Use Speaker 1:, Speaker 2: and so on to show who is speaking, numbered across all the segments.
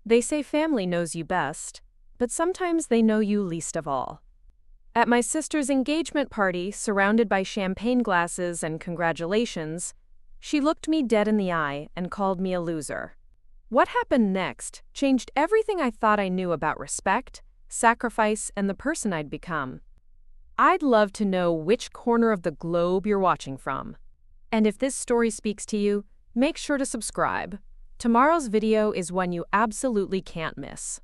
Speaker 1: They say family knows you best, but sometimes they know you least of all. At my sister's engagement party, surrounded by champagne glasses and congratulations, she looked me dead in the eye and called me a loser. What happened next changed everything I thought I knew about respect, sacrifice, and the person I'd become. I'd love to know which corner of the globe you're watching from. And if this story speaks to you, make sure to subscribe. Tomorrow's video is one you absolutely can't miss.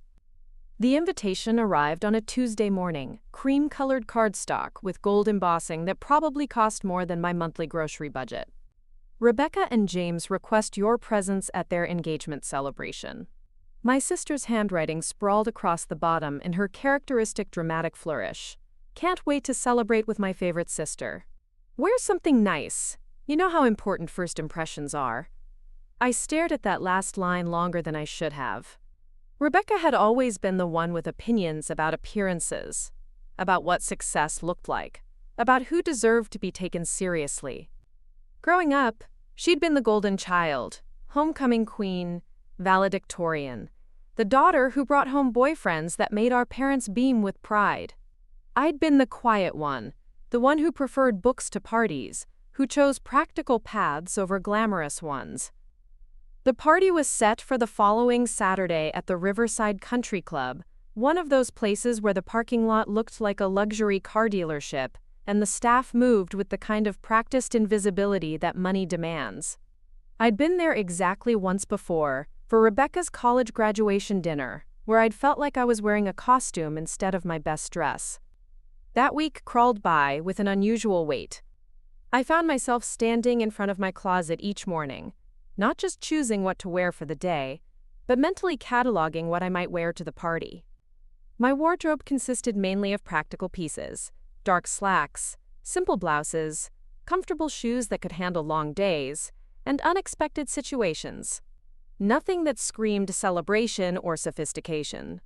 Speaker 1: The invitation arrived on a Tuesday morning, cream-colored cardstock with gold embossing that probably cost more than my monthly grocery budget. Rebecca and James request your presence at their engagement celebration. My sister's handwriting sprawled across the bottom in her characteristic dramatic flourish. Can't wait to celebrate with my favorite sister. Wear something nice. You know how important first impressions are. I stared at that last line longer than I should have. Rebecca had always been the one with opinions about appearances, about what success looked like, about who deserved to be taken seriously. Growing up, she'd been the golden child, homecoming queen, valedictorian, the daughter who brought home boyfriends that made our parents beam with pride. I'd been the quiet one, the one who preferred books to parties, who chose practical paths over glamorous ones. The party was set for the following Saturday at the Riverside Country Club, one of those places where the parking lot looked like a luxury car dealership, and the staff moved with the kind of practiced invisibility that money demands. I'd been there exactly once before, for Rebecca's college graduation dinner, where I'd felt like I was wearing a costume instead of my best dress. That week crawled by with an unusual weight. I found myself standing in front of my closet each morning, not just choosing what to wear for the day, but mentally cataloging what I might wear to the party. My wardrobe consisted mainly of practical pieces, dark slacks, simple blouses, comfortable shoes that could handle long days, and unexpected situations. Nothing that screamed celebration or sophistication.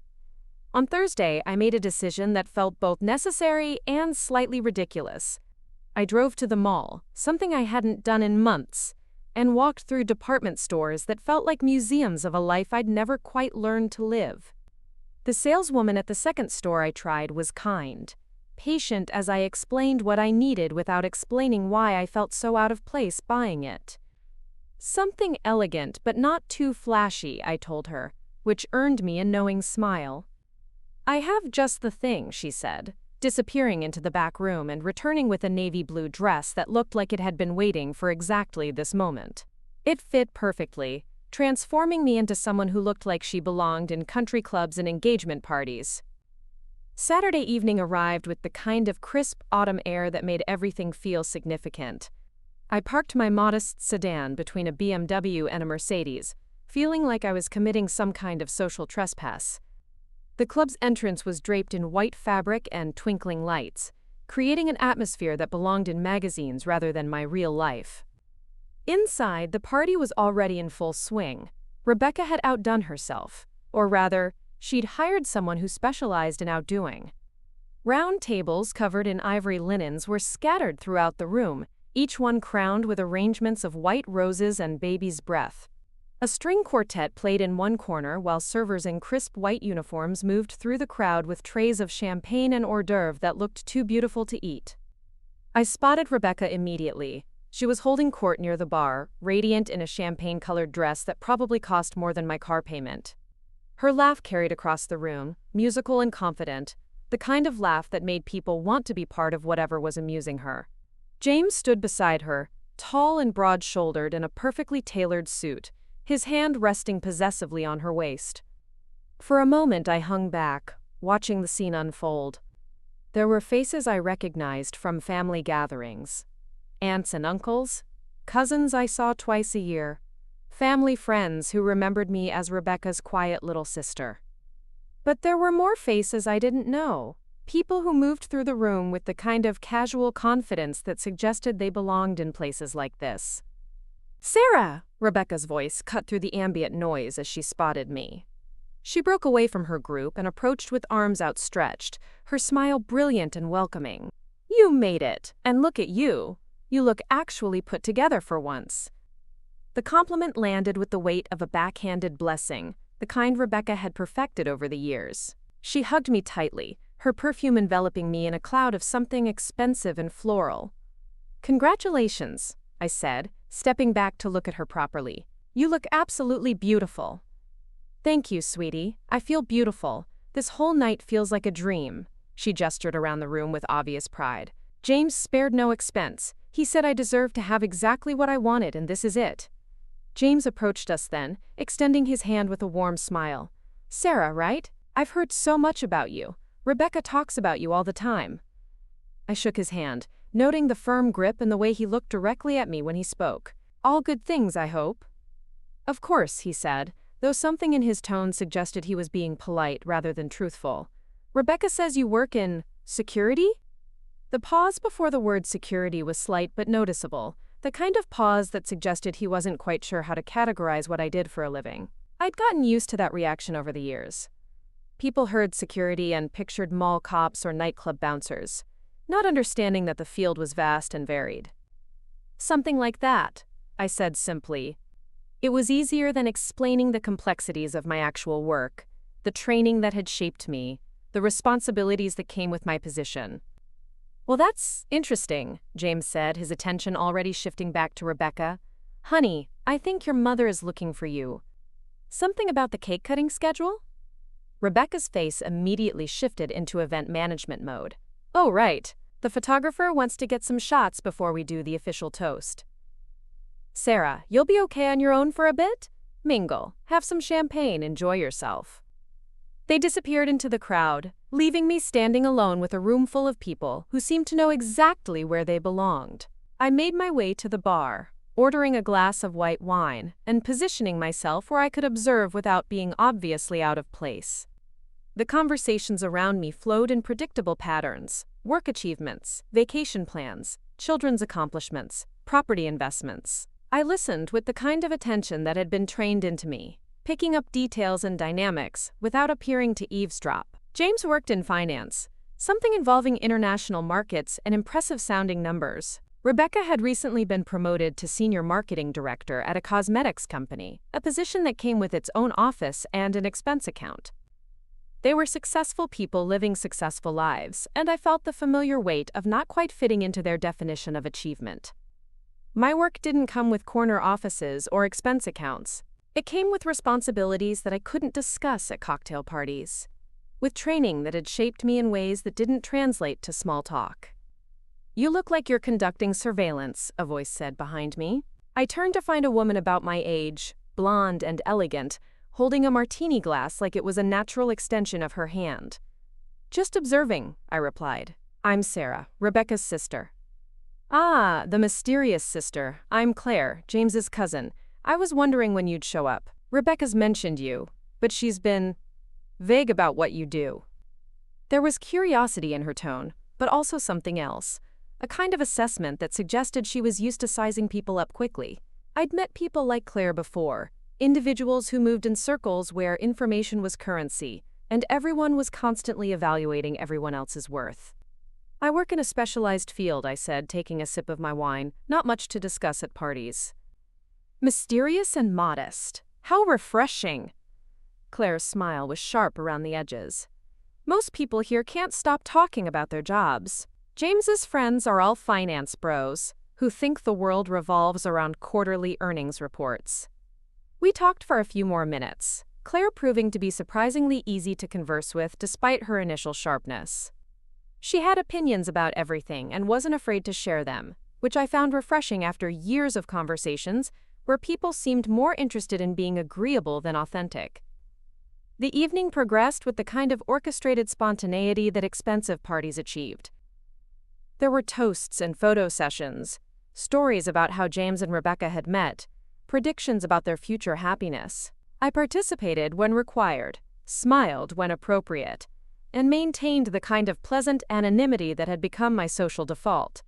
Speaker 1: On Thursday, I made a decision that felt both necessary and slightly ridiculous. I drove to the mall, something I hadn't done in months, and walked through department stores that felt like museums of a life I'd never quite learned to live. The saleswoman at the second store I tried was kind, patient as I explained what I needed without explaining why I felt so out of place buying it. Something elegant but not too flashy, I told her, which earned me a knowing smile. I have just the thing, she said, disappearing into the back room and returning with a navy blue dress that looked like it had been waiting for exactly this moment. It fit perfectly, transforming me into someone who looked like she belonged in country clubs and engagement parties. Saturday evening arrived with the kind of crisp autumn air that made everything feel significant. I parked my modest sedan between a BMW and a Mercedes, feeling like I was committing some kind of social trespass. The club's entrance was draped in white fabric and twinkling lights, creating an atmosphere that belonged in magazines rather than my real life. Inside, the party was already in full swing. Rebecca had outdone herself, or rather, she'd hired someone who specialized in outdoing. Round tables covered in ivory linens were scattered throughout the room, each one crowned with arrangements of white roses and baby's breath. A string quartet played in one corner while servers in crisp white uniforms moved through the crowd with trays of champagne and hors d'oeuvre that looked too beautiful to eat. I spotted Rebecca immediately. She was holding court near the bar, radiant in a champagne-colored dress that probably cost more than my car payment. Her laugh carried across the room, musical and confident, the kind of laugh that made people want to be part of whatever was amusing her. James stood beside her, tall and broad-shouldered in a perfectly tailored suit, his hand resting possessively on her waist. For a moment I hung back, watching the scene unfold. There were faces I recognized from family gatherings. Aunts and uncles, cousins I saw twice a year, family friends who remembered me as Rebecca's quiet little sister. But there were more faces I didn't know, people who moved through the room with the kind of casual confidence that suggested they belonged in places like this. "Sarah!" Rebecca's voice cut through the ambient noise as she spotted me. She broke away from her group and approached with arms outstretched, her smile brilliant and welcoming. "You made it! And look at you! You look actually put together for once." The compliment landed with the weight of a backhanded blessing, the kind Rebecca had perfected over the years. She hugged me tightly, her perfume enveloping me in a cloud of something expensive and floral. "Congratulations," I said, stepping back to look at her properly. "You look absolutely beautiful." "Thank you, sweetie. I feel beautiful. This whole night feels like a dream." She gestured around the room with obvious pride. "James spared no expense. He said I deserved to have exactly what I wanted, and this is it." James approached us then, extending his hand with a warm smile. "Sarah, right? I've heard so much about you. Rebecca talks about you all the time." I shook his hand, noting the firm grip and the way he looked directly at me when he spoke. "All good things, I hope." "Of course," he said, though something in his tone suggested he was being polite rather than truthful. "Rebecca says you work in security?" The pause before the word security was slight but noticeable, the kind of pause that suggested he wasn't quite sure how to categorize what I did for a living. I'd gotten used to that reaction over the years. People heard security and pictured mall cops or nightclub bouncers, not understanding that the field was vast and varied. "Something like that," I said simply. It was easier than explaining the complexities of my actual work, the training that had shaped me, the responsibilities that came with my position. "Well, that's interesting," James said, his attention already shifting back to Rebecca. "Honey, I think your mother is looking for you. Something about the cake-cutting schedule?" Rebecca's face immediately shifted into event management mode. "Oh, right. The photographer wants to get some shots before we do the official toast." "Sarah, you'll be okay on your own for a bit? Mingle, have some champagne, enjoy yourself." They disappeared into the crowd, leaving me standing alone with a room full of people who seemed to know exactly where they belonged. I made my way to the bar, ordering a glass of white wine and positioning myself where I could observe without being obviously out of place. The conversations around me flowed in predictable patterns: work achievements, vacation plans, children's accomplishments, property investments. I listened with the kind of attention that had been trained into me, picking up details and dynamics without appearing to eavesdrop. James worked in finance, something involving international markets and impressive-sounding numbers. Rebecca had recently been promoted to senior marketing director at a cosmetics company, a position that came with its own office and an expense account. They were successful people living successful lives, and I felt the familiar weight of not quite fitting into their definition of achievement. My work didn't come with corner offices or expense accounts. It came with responsibilities that I couldn't discuss at cocktail parties, with training that had shaped me in ways that didn't translate to small talk. "You look like you're conducting surveillance," a voice said behind me. I turned to find a woman about my age, blonde and elegant, holding a martini glass like it was a natural extension of her hand. "Just observing," I replied. "I'm Sarah, Rebecca's sister." "Ah, the mysterious sister. I'm Claire, James's cousin. I was wondering when you'd show up. Rebecca's mentioned you, but she's been vague about what you do." There was curiosity in her tone, but also something else, a kind of assessment that suggested she was used to sizing people up quickly. I'd met people like Claire before, individuals who moved in circles where information was currency, and everyone was constantly evaluating everyone else's worth. "I work in a specialized field," I said, taking a sip of my wine, "not much to discuss at parties." "Mysterious and modest. How refreshing." Claire's smile was sharp around the edges. "Most people here can't stop talking about their jobs. James's friends are all finance bros who think the world revolves around quarterly earnings reports." We talked for a few more minutes, Claire proving to be surprisingly easy to converse with despite her initial sharpness. She had opinions about everything and wasn't afraid to share them, which I found refreshing after years of conversations where people seemed more interested in being agreeable than authentic. The evening progressed with the kind of orchestrated spontaneity that expensive parties achieved. There were toasts and photo sessions, stories about how James and Rebecca had met, predictions about their future happiness. I participated when required, smiled when appropriate, and maintained the kind of pleasant anonymity that had become my social default.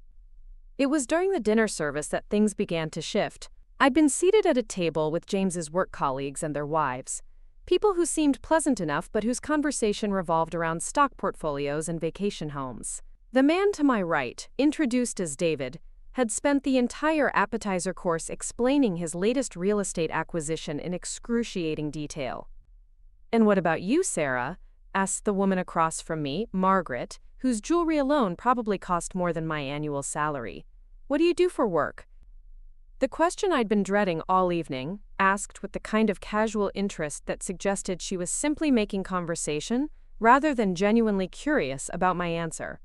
Speaker 1: It was during the dinner service that things began to shift. I'd been seated at a table with James's work colleagues and their wives, people who seemed pleasant enough but whose conversation revolved around stock portfolios and vacation homes. The man to my right, introduced as David, had spent the entire appetizer course explaining his latest real estate acquisition in excruciating detail. "And what about you, Sarah?" asked the woman across from me, Margaret, whose jewelry alone probably cost more than my annual salary. "What do you do for work?" The question I'd been dreading all evening, asked with the kind of casual interest that suggested she was simply making conversation rather than genuinely curious about my answer.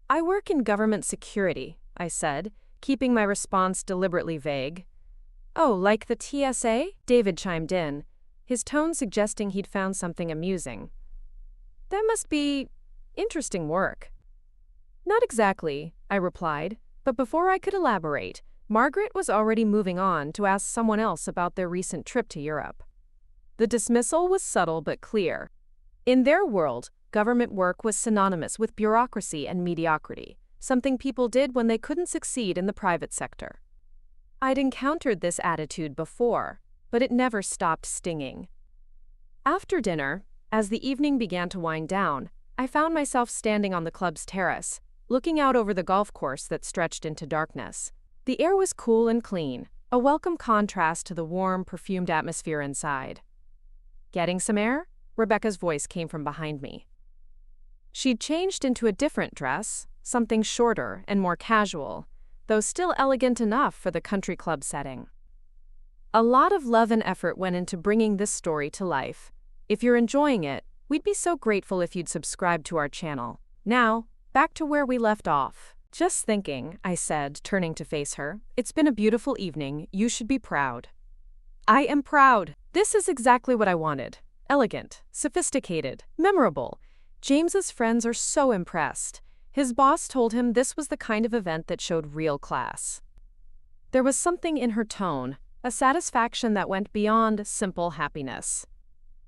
Speaker 1: "I work in government security," I said, keeping my response deliberately vague. "Oh, like the TSA?" David chimed in, his tone suggesting he'd found something amusing. "That must be interesting work." "Not exactly," I replied, but before I could elaborate, Margaret was already moving on to ask someone else about their recent trip to Europe. The dismissal was subtle but clear. In their world, government work was synonymous with bureaucracy and mediocrity, something people did when they couldn't succeed in the private sector. I'd encountered this attitude before, but it never stopped stinging. After dinner, as the evening began to wind down, I found myself standing on the club's terrace, looking out over the golf course that stretched into darkness. The air was cool and clean, a welcome contrast to the warm, perfumed atmosphere inside. "Getting some air?" Rebecca's voice came from behind me. She'd changed into a different dress, something shorter and more casual, though still elegant enough for the country club setting. "A lot of love and effort went into bringing this story to life. If you're enjoying it, we'd be so grateful if you'd subscribe to our channel. Now, back to where we left off." "Just thinking," I said, turning to face her. "It's been a beautiful evening. You should be proud." "I am proud. This is exactly what I wanted. Elegant, sophisticated, memorable. James's friends are so impressed. His boss told him this was the kind of event that showed real class." There was something in her tone, a satisfaction that went beyond simple happiness.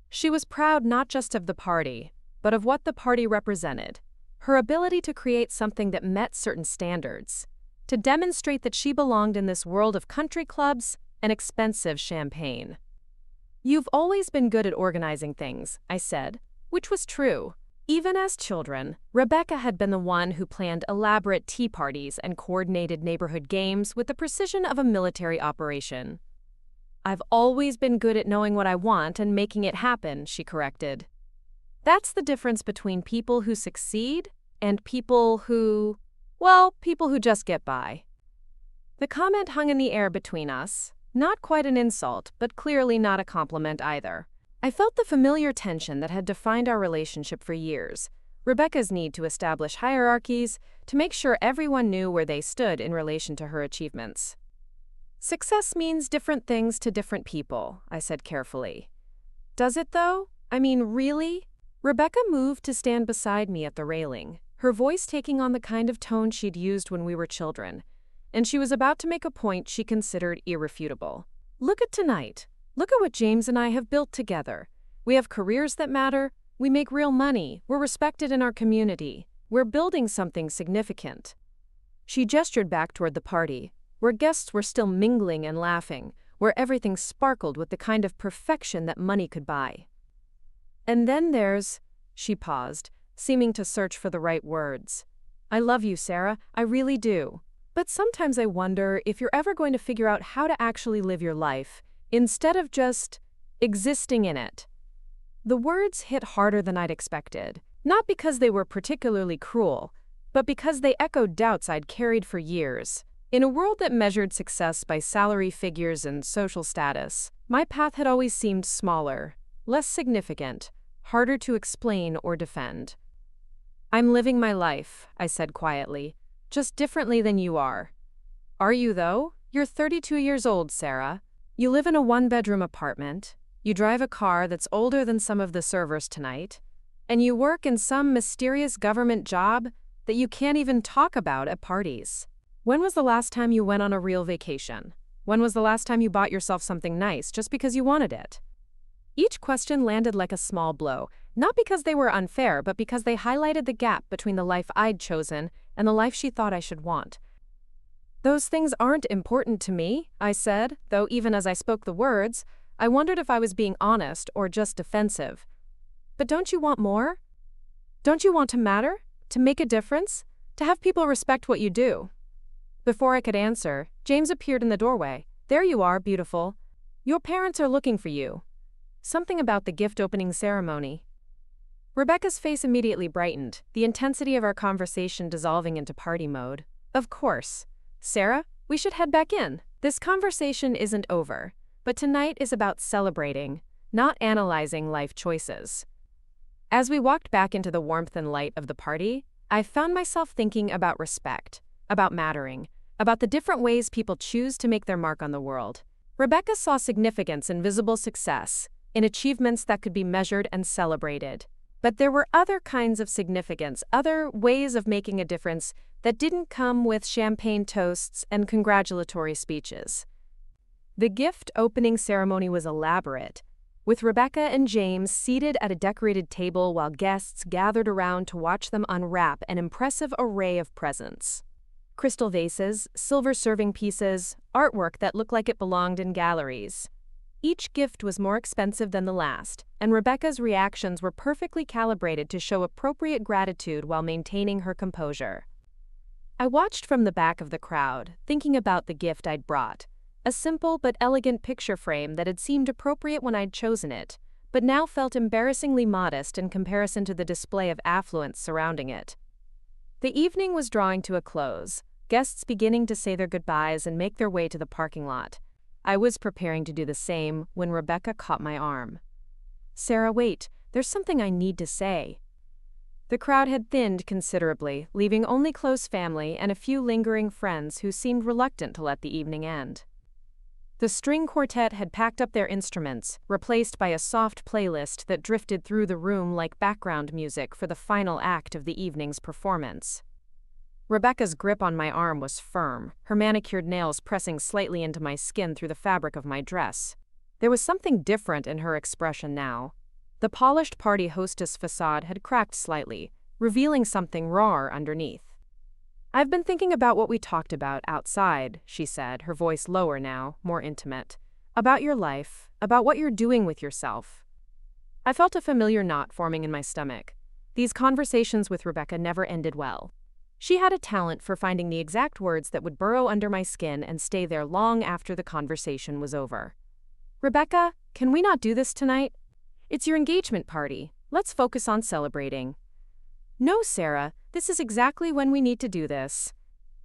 Speaker 1: She was proud not just of the party, but of what the party represented. Her ability to create something that met certain standards, to demonstrate that she belonged in this world of country clubs and expensive champagne. "You've always been good at organizing things," I said, which was true. Even as children, Rebecca had been the one who planned elaborate tea parties and coordinated neighborhood games with the precision of a military operation. "I've always been good at knowing what I want and making it happen," she corrected. That's the difference between people who succeed and people who just get by. The comment hung in the air between us, not quite an insult, but clearly not a compliment either. I felt the familiar tension that had defined our relationship for years. Rebecca's need to establish hierarchies, to make sure everyone knew where they stood in relation to her achievements. "Success means different things to different people," I said carefully. "Does it though? I mean, really?" Rebecca moved to stand beside me at the railing, her voice taking on the kind of tone she'd used when we were children, and she was about to make a point she considered irrefutable. "Look at tonight. Look at what James and I have built together. We have careers that matter, we make real money, we're respected in our community, we're building something significant." She gestured back toward the party, where guests were still mingling and laughing, where everything sparkled with the kind of perfection that money could buy. "And then there's," she paused, seeming to search for the right words. "I love you, Sarah, I really do. But sometimes I wonder if you're ever going to figure out how to actually live your life, instead of just existing in it." The words hit harder than I'd expected, not because they were particularly cruel, but because they echoed doubts I'd carried for years. In a world that measured success by salary figures and social status, my path had always seemed smaller, less significant, harder to explain or defend. "I'm living my life," I said quietly, "just differently than you are." "Are you, though? You're 32 years old, Sarah. You live in a one-bedroom apartment, you drive a car that's older than some of the servers tonight, and you work in some mysterious government job that you can't even talk about at parties. When was the last time you went on a real vacation? When was the last time you bought yourself something nice just because you wanted it?" Each question landed like a small blow, not because they were unfair, but because they highlighted the gap between the life I'd chosen and the life she thought I should want. "Those things aren't important to me," I said, though even as I spoke the words, I wondered if I was being honest or just defensive. "But don't you want more? Don't you want to matter? To make a difference? To have people respect what you do?" Before I could answer, James appeared in the doorway. "There you are, beautiful. Your parents are looking for you." Something about the gift opening ceremony. Rebecca's face immediately brightened, the intensity of our conversation dissolving into party mode. Of course. Sarah, we should head back in. This conversation isn't over, but tonight is about celebrating, not analyzing life choices. As we walked back into the warmth and light of the party, I found myself thinking about respect, about mattering, about the different ways people choose to make their mark on the world. Rebecca saw significance in visible success, in achievements that could be measured and celebrated. But there were other kinds of significance, other ways of making a difference that didn't come with champagne toasts and congratulatory speeches. The gift opening ceremony was elaborate, with Rebecca and James seated at a decorated table while guests gathered around to watch them unwrap an impressive array of presents. Crystal vases, silver serving pieces, artwork that looked like it belonged in galleries. Each gift was more expensive than the last, and Rebecca's reactions were perfectly calibrated to show appropriate gratitude while maintaining her composure. I watched from the back of the crowd, thinking about the gift I'd brought. A simple but elegant picture frame that had seemed appropriate when I'd chosen it, but now felt embarrassingly modest in comparison to the display of affluence surrounding it. The evening was drawing to a close, guests beginning to say their goodbyes and make their way to the parking lot. I was preparing to do the same when Rebecca caught my arm. "Sarah, wait, there's something I need to say." The crowd had thinned considerably, leaving only close family and a few lingering friends who seemed reluctant to let the evening end. The string quartet had packed up their instruments, replaced by a soft playlist that drifted through the room like background music for the final act of the evening's performance. Rebecca's grip on my arm was firm, her manicured nails pressing slightly into my skin through the fabric of my dress. There was something different in her expression now. The polished party hostess facade had cracked slightly, revealing something rawer underneath. "I've been thinking about what we talked about outside," she said, her voice lower now, more intimate. "About your life, about what you're doing with yourself." I felt a familiar knot forming in my stomach. These conversations with Rebecca never ended well. She had a talent for finding the exact words that would burrow under my skin and stay there long after the conversation was over. "Rebecca, can we not do this tonight? It's your engagement party. Let's focus on celebrating." "No, Sarah, this is exactly when we need to do this.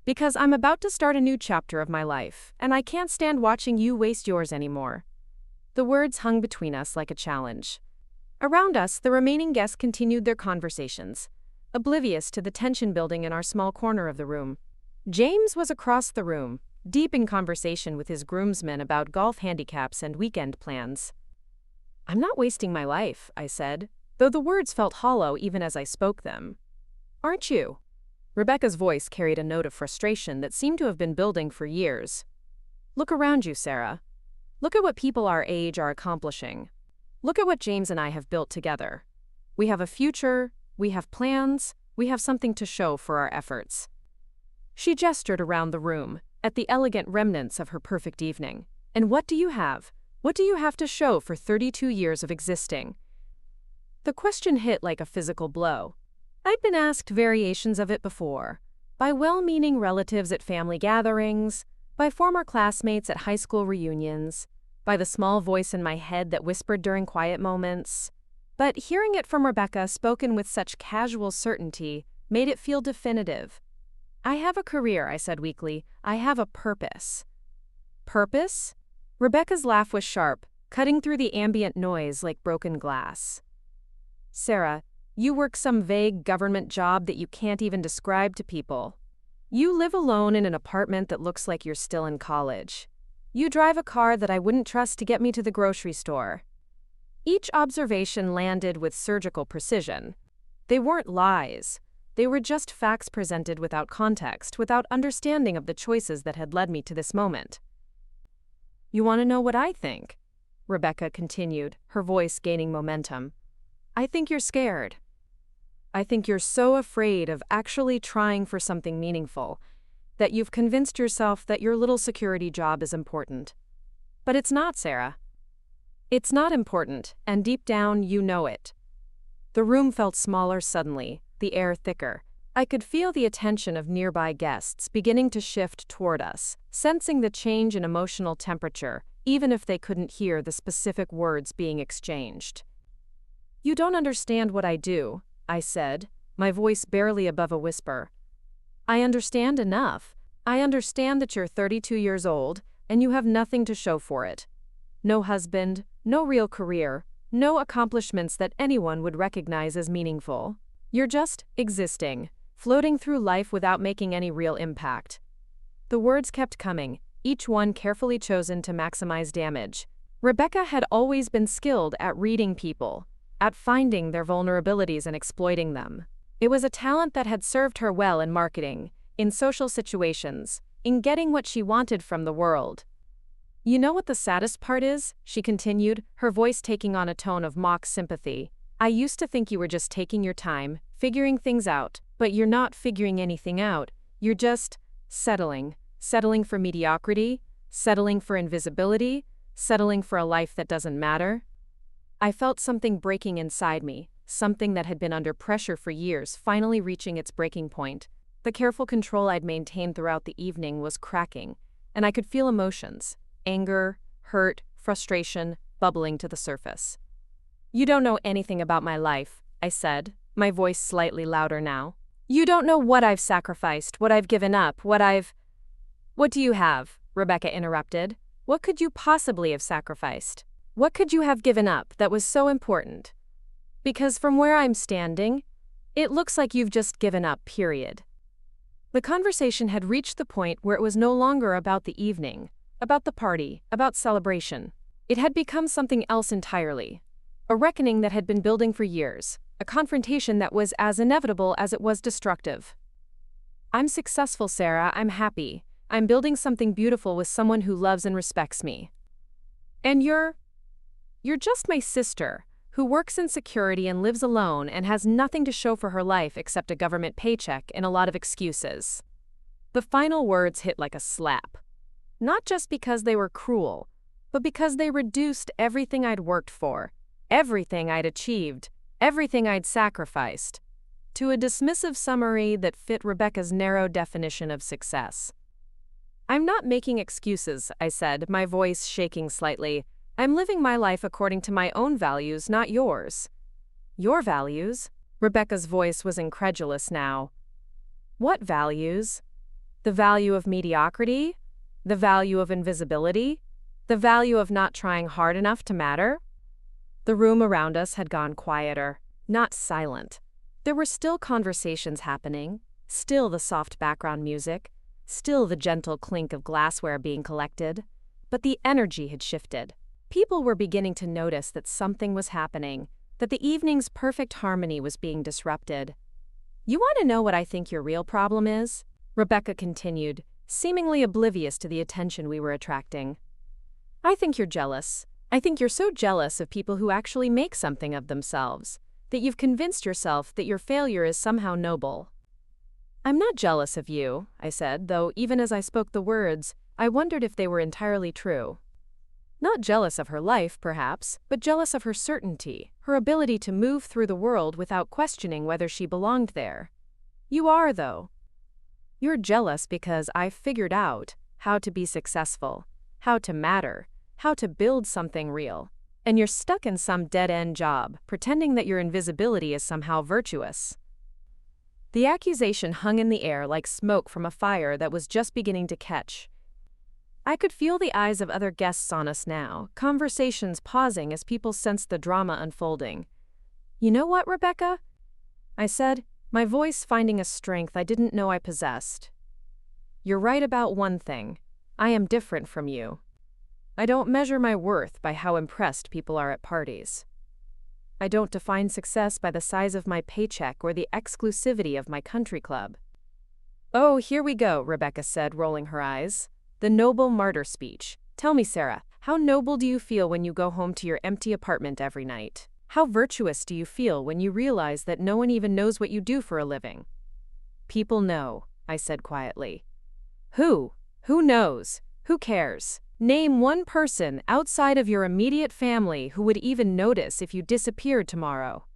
Speaker 1: Because I'm about to start a new chapter of my life, and I can't stand watching you waste yours anymore." The words hung between us like a challenge. Around us, the remaining guests continued their conversations, oblivious to the tension building in our small corner of the room. James was across the room, deep in conversation with his groomsmen about golf handicaps and weekend plans. "I'm not wasting my life," I said, though the words felt hollow even as I spoke them. "Aren't you?" Rebecca's voice carried a note of frustration that seemed to have been building for years. "Look around you, Sarah. Look at what people our age are accomplishing. Look at what James and I have built together. We have a future, we have plans, we have something to show for our efforts." She gestured around the room, at the elegant remnants of her perfect evening. "And what do you have? What do you have to show for 32 years of existing?" The question hit like a physical blow. I'd been asked variations of it before, by well-meaning relatives at family gatherings, by former classmates at high school reunions, by the small voice in my head that whispered during quiet moments. But hearing it from Rebecca, spoken with such casual certainty, made it feel definitive. "I have a career," I said weakly. "I have a purpose." "Purpose?" Rebecca's laugh was sharp, cutting through the ambient noise like broken glass. "Sarah, you work some vague government job that you can't even describe to people. You live alone in an apartment that looks like you're still in college. You drive a car that I wouldn't trust to get me to the grocery store." Each observation landed with surgical precision. They weren't lies. They were just facts presented without context, without understanding of the choices that had led me to this moment. "You want to know what I think?" Rebecca continued, her voice gaining momentum. "I think you're scared. I think you're so afraid of actually trying for something meaningful that you've convinced yourself that your little security job is important. But it's not, Sarah. It's not important, and deep down you know it." The room felt smaller suddenly, the air thicker. I could feel the attention of nearby guests beginning to shift toward us, sensing the change in emotional temperature, even if they couldn't hear the specific words being exchanged. "You don't understand what I do," I said, my voice barely above a whisper. "I understand enough. I understand that you're 32 years old, and you have nothing to show for it. No husband, no real career, no accomplishments that anyone would recognize as meaningful. You're just existing, floating through life without making any real impact." The words kept coming, each one carefully chosen to maximize damage. Rebecca had always been skilled at reading people, at finding their vulnerabilities and exploiting them. It was a talent that had served her well in marketing, in social situations, in getting what she wanted from the world. "You know what the saddest part is?" she continued, her voice taking on a tone of mock sympathy. "I used to think you were just taking your time, figuring things out, but you're not figuring anything out. You're just settling for mediocrity, settling for invisibility, settling for a life that doesn't matter." I felt something breaking inside me, something that had been under pressure for years finally reaching its breaking point. The careful control I'd maintained throughout the evening was cracking, and I could feel emotions, anger, hurt, frustration, bubbling to the surface. "You don't know anything about my life," I said, my voice slightly louder now. "You don't know what I've sacrificed, what I've given up, What do you have?" Rebecca interrupted. "What could you possibly have sacrificed? What could you have given up that was so important? Because from where I'm standing, it looks like you've just given up, period." The conversation had reached the point where it was no longer about the evening, about the party, about celebration. It had become something else entirely. A reckoning that had been building for years, a confrontation that was as inevitable as it was destructive. "I'm successful, Sarah, I'm happy. I'm building something beautiful with someone who loves and respects me. And you're just my sister, who works in security and lives alone and has nothing to show for her life except a government paycheck and a lot of excuses." The final words hit like a slap. Not just because they were cruel, but because they reduced everything I'd worked for, everything I'd achieved, everything I'd sacrificed, to a dismissive summary that fit Rebecca's narrow definition of success. "I'm not making excuses," I said, my voice shaking slightly. "I'm living my life according to my own values, not yours." "Your values?" Rebecca's voice was incredulous now. "What values? The value of mediocrity? The value of invisibility? The value of not trying hard enough to matter?" The room around us had gone quieter, not silent. There were still conversations happening, still the soft background music, still the gentle clink of glassware being collected, but the energy had shifted. People were beginning to notice that something was happening, that the evening's perfect harmony was being disrupted. "You want to know what I think your real problem is?" Rebecca continued, seemingly oblivious to the attention we were attracting. "I think you're jealous. I think you're so jealous of people who actually make something of themselves, that you've convinced yourself that your failure is somehow noble." "I'm not jealous of you," I said, though even as I spoke the words, I wondered if they were entirely true. Not jealous of her life, perhaps, but jealous of her certainty, her ability to move through the world without questioning whether she belonged there. "You are, though. You're jealous because I've figured out how to be successful, how to matter, how to build something real. And you're stuck in some dead-end job, pretending that your invisibility is somehow virtuous." The accusation hung in the air like smoke from a fire that was just beginning to catch. I could feel the eyes of other guests on us now, conversations pausing as people sensed the drama unfolding. "You know what, Rebecca?" I said, my voice finding a strength I didn't know I possessed. "You're right about one thing. I am different from you. I don't measure my worth by how impressed people are at parties. I don't define success by the size of my paycheck or the exclusivity of my country club." "Oh, here we go," Rebecca said, rolling her eyes. "The noble martyr speech. Tell me, Sarah, how noble do you feel when you go home to your empty apartment every night? How virtuous do you feel when you realize that no one even knows what you do for a living?" "People know," I said quietly. Who? Who knows? Who cares? Name one person outside of your immediate family who would even notice if you disappeared tomorrow."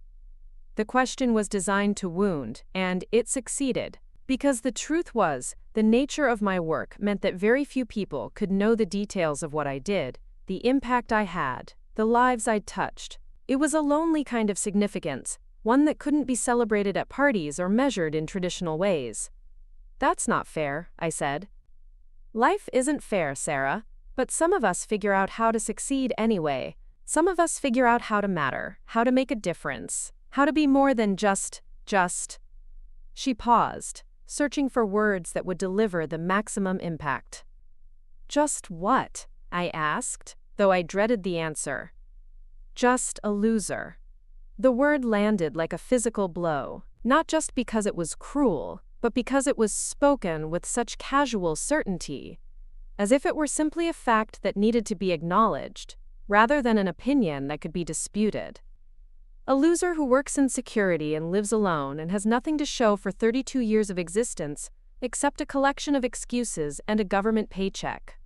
Speaker 1: The question was designed to wound, and it succeeded. Because the truth was, the nature of my work meant that very few people could know the details of what I did, the impact I had, the lives I'd touched. It was a lonely kind of significance, one that couldn't be celebrated at parties or measured in traditional ways. That's not fair, I said. Life isn't fair, Sarah, but some of us figure out how to succeed anyway. Some of us figure out how to matter, how to make a difference, how to be more than just. She paused, searching for words that would deliver the maximum impact. Just what? I asked, though I dreaded the answer. Just a loser. The word landed like a physical blow, not just because it was cruel, but because it was spoken with such casual certainty, as if it were simply a fact that needed to be acknowledged, rather than an opinion that could be disputed. A loser who works in security and lives alone and has nothing to show for 32 years of existence except a collection of excuses and a government paycheck.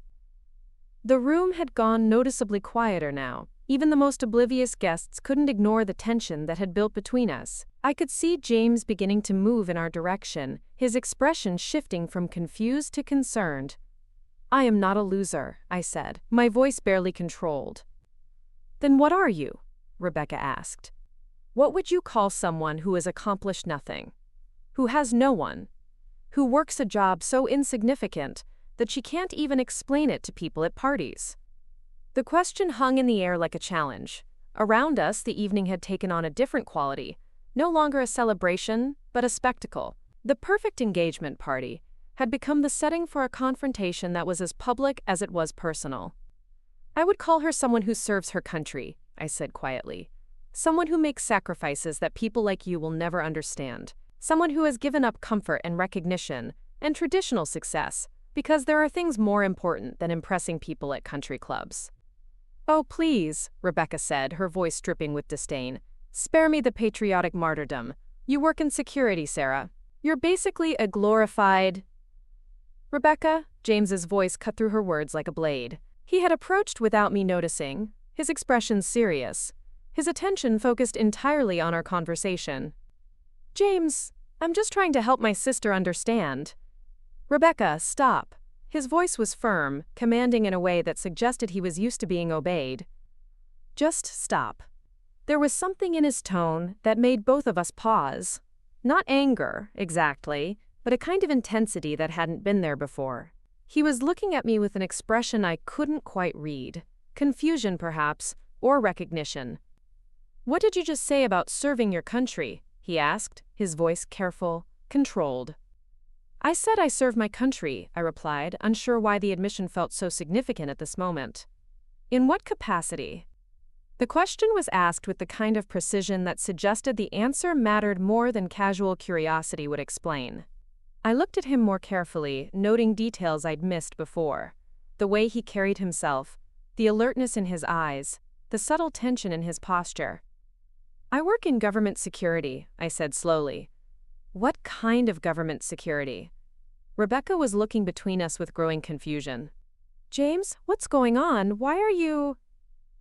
Speaker 1: The room had gone noticeably quieter now. Even the most oblivious guests couldn't ignore the tension that had built between us. I could see James beginning to move in our direction, his expression shifting from confused to concerned. I am not a loser, I said, my voice barely controlled. Then what are you? Rebecca asked. What would you call someone who has accomplished nothing? Who has no one? Who works a job so insignificant that she can't even explain it to people at parties? The question hung in the air like a challenge. Around us, the evening had taken on a different quality, no longer a celebration, but a spectacle. The perfect engagement party had become the setting for a confrontation that was as public as it was personal. I would call her someone who serves her country, I said quietly. Someone who makes sacrifices that people like you will never understand. Someone who has given up comfort and recognition and traditional success because there are things more important than impressing people at country clubs. Oh, please, Rebecca said, her voice dripping with disdain. Spare me the patriotic martyrdom. You work in security, Sarah. You're basically a glorified... Rebecca, James's voice cut through her words like a blade. He had approached without me noticing, his expression serious, his attention focused entirely on our conversation. James, I'm just trying to help my sister understand. Rebecca, stop. His voice was firm, commanding in a way that suggested he was used to being obeyed. Just stop. There was something in his tone that made both of us pause. Not anger, exactly, but a kind of intensity that hadn't been there before. He was looking at me with an expression I couldn't quite read. Confusion, perhaps, or recognition. What did you just say about serving your country? He asked, his voice careful, controlled. I said I serve my country, I replied, unsure why the admission felt so significant at this moment. In what capacity? The question was asked with the kind of precision that suggested the answer mattered more than casual curiosity would explain. I looked at him more carefully, noting details I'd missed before. The way he carried himself, the alertness in his eyes, the subtle tension in his posture. I work in government security, I said slowly. What kind of government security? Rebecca was looking between us with growing confusion. James, what's going on? Why are you...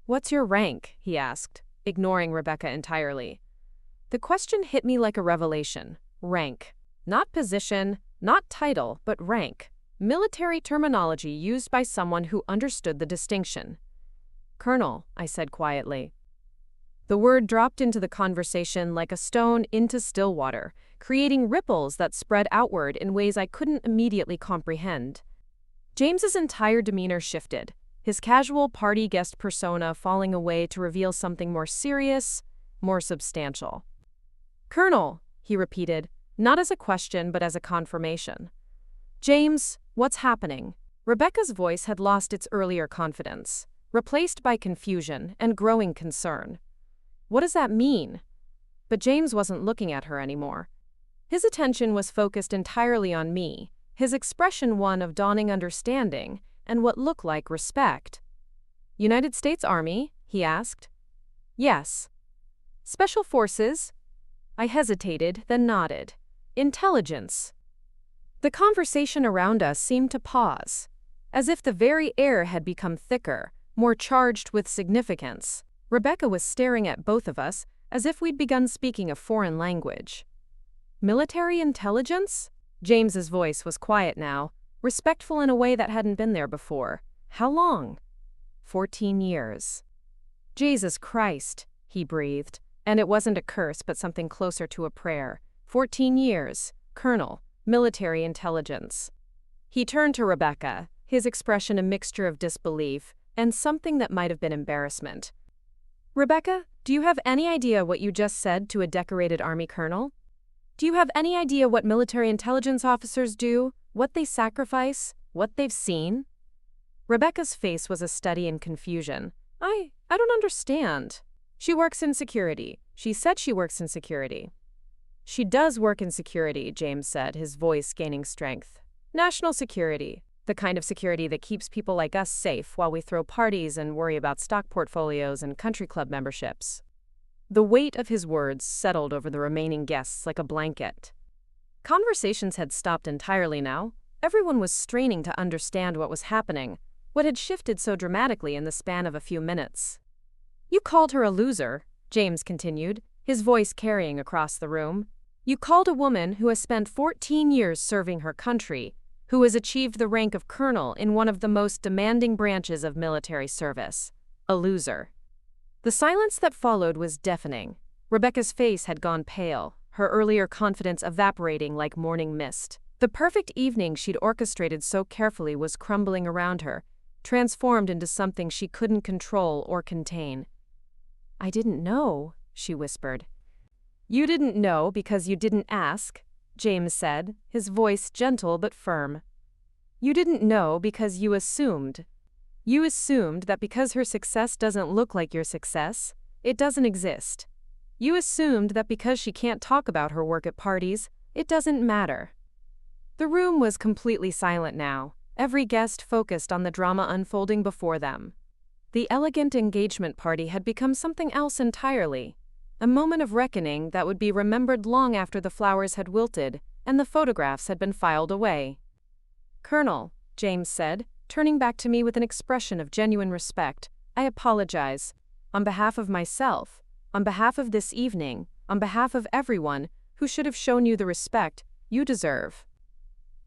Speaker 1: What's your rank? He asked, ignoring Rebecca entirely. The question hit me like a revelation. Rank. Not position, not title, but rank. Military terminology used by someone who understood the distinction. Colonel, I said quietly. The word dropped into the conversation like a stone into still water, creating ripples that spread outward in ways I couldn't immediately comprehend. James's entire demeanor shifted, his casual party guest persona falling away to reveal something more serious, more substantial. Colonel, he repeated, not as a question but as a confirmation. James, what's happening? Rebecca's voice had lost its earlier confidence, replaced by confusion and growing concern. What does that mean? But James wasn't looking at her anymore. His attention was focused entirely on me, his expression one of dawning understanding and what looked like respect. United States Army? He asked. Yes. Special Forces? I hesitated, then nodded. Intelligence. The conversation around us seemed to pause, as if the very air had become thicker, more charged with significance. Rebecca was staring at both of us, as if we'd begun speaking a foreign language. Military intelligence? James's voice was quiet now, respectful in a way that hadn't been there before. How long? 14 years. Jesus Christ, he breathed, and it wasn't a curse but something closer to a prayer. 14 years, Colonel, military intelligence. He turned to Rebecca, his expression a mixture of disbelief and something that might have been embarrassment. Rebecca, do you have any idea what you just said to a decorated Army colonel? Do you have any idea what military intelligence officers do, what they sacrifice, what they've seen? Rebecca's face was a study in confusion. I don't understand. She works in security. She said she works in security. She does work in security, James said, his voice gaining strength. National security. The kind of security that keeps people like us safe while we throw parties and worry about stock portfolios and country club memberships. The weight of his words settled over the remaining guests like a blanket. Conversations had stopped entirely now. Everyone was straining to understand what was happening, what had shifted so dramatically in the span of a few minutes. You called her a loser, James continued, his voice carrying across the room. You called a woman who has spent 14 years serving her country, who has achieved the rank of colonel in one of the most demanding branches of military service, a loser. The silence that followed was deafening. Rebecca's face had gone pale, her earlier confidence evaporating like morning mist. The perfect evening she'd orchestrated so carefully was crumbling around her, transformed into something she couldn't control or contain. I didn't know, she whispered. You didn't know because you didn't ask, James said, his voice gentle but firm. You didn't know because you assumed. You assumed that because her success doesn't look like your success, it doesn't exist. You assumed that because she can't talk about her work at parties, it doesn't matter. The room was completely silent now, every guest focused on the drama unfolding before them. The elegant engagement party had become something else entirely, a moment of reckoning that would be remembered long after the flowers had wilted and the photographs had been filed away. Colonel, James said, turning back to me with an expression of genuine respect, I apologize. On behalf of myself, on behalf of this evening, on behalf of everyone who should have shown you the respect you deserve.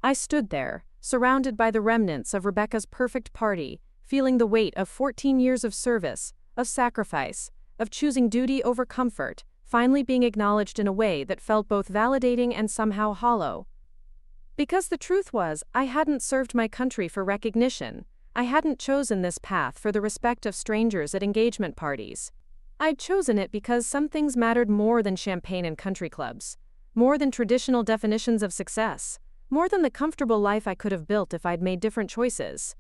Speaker 1: I stood there, surrounded by the remnants of Rebecca's perfect party, feeling the weight of 14 years of service, of sacrifice, of choosing duty over comfort, finally being acknowledged in a way that felt both validating and somehow hollow. Because the truth was, I hadn't served my country for recognition. I hadn't chosen this path for the respect of strangers at engagement parties. I'd chosen it because some things mattered more than champagne and country clubs, more than traditional definitions of success, more than the comfortable life I could have built if I'd made different choices.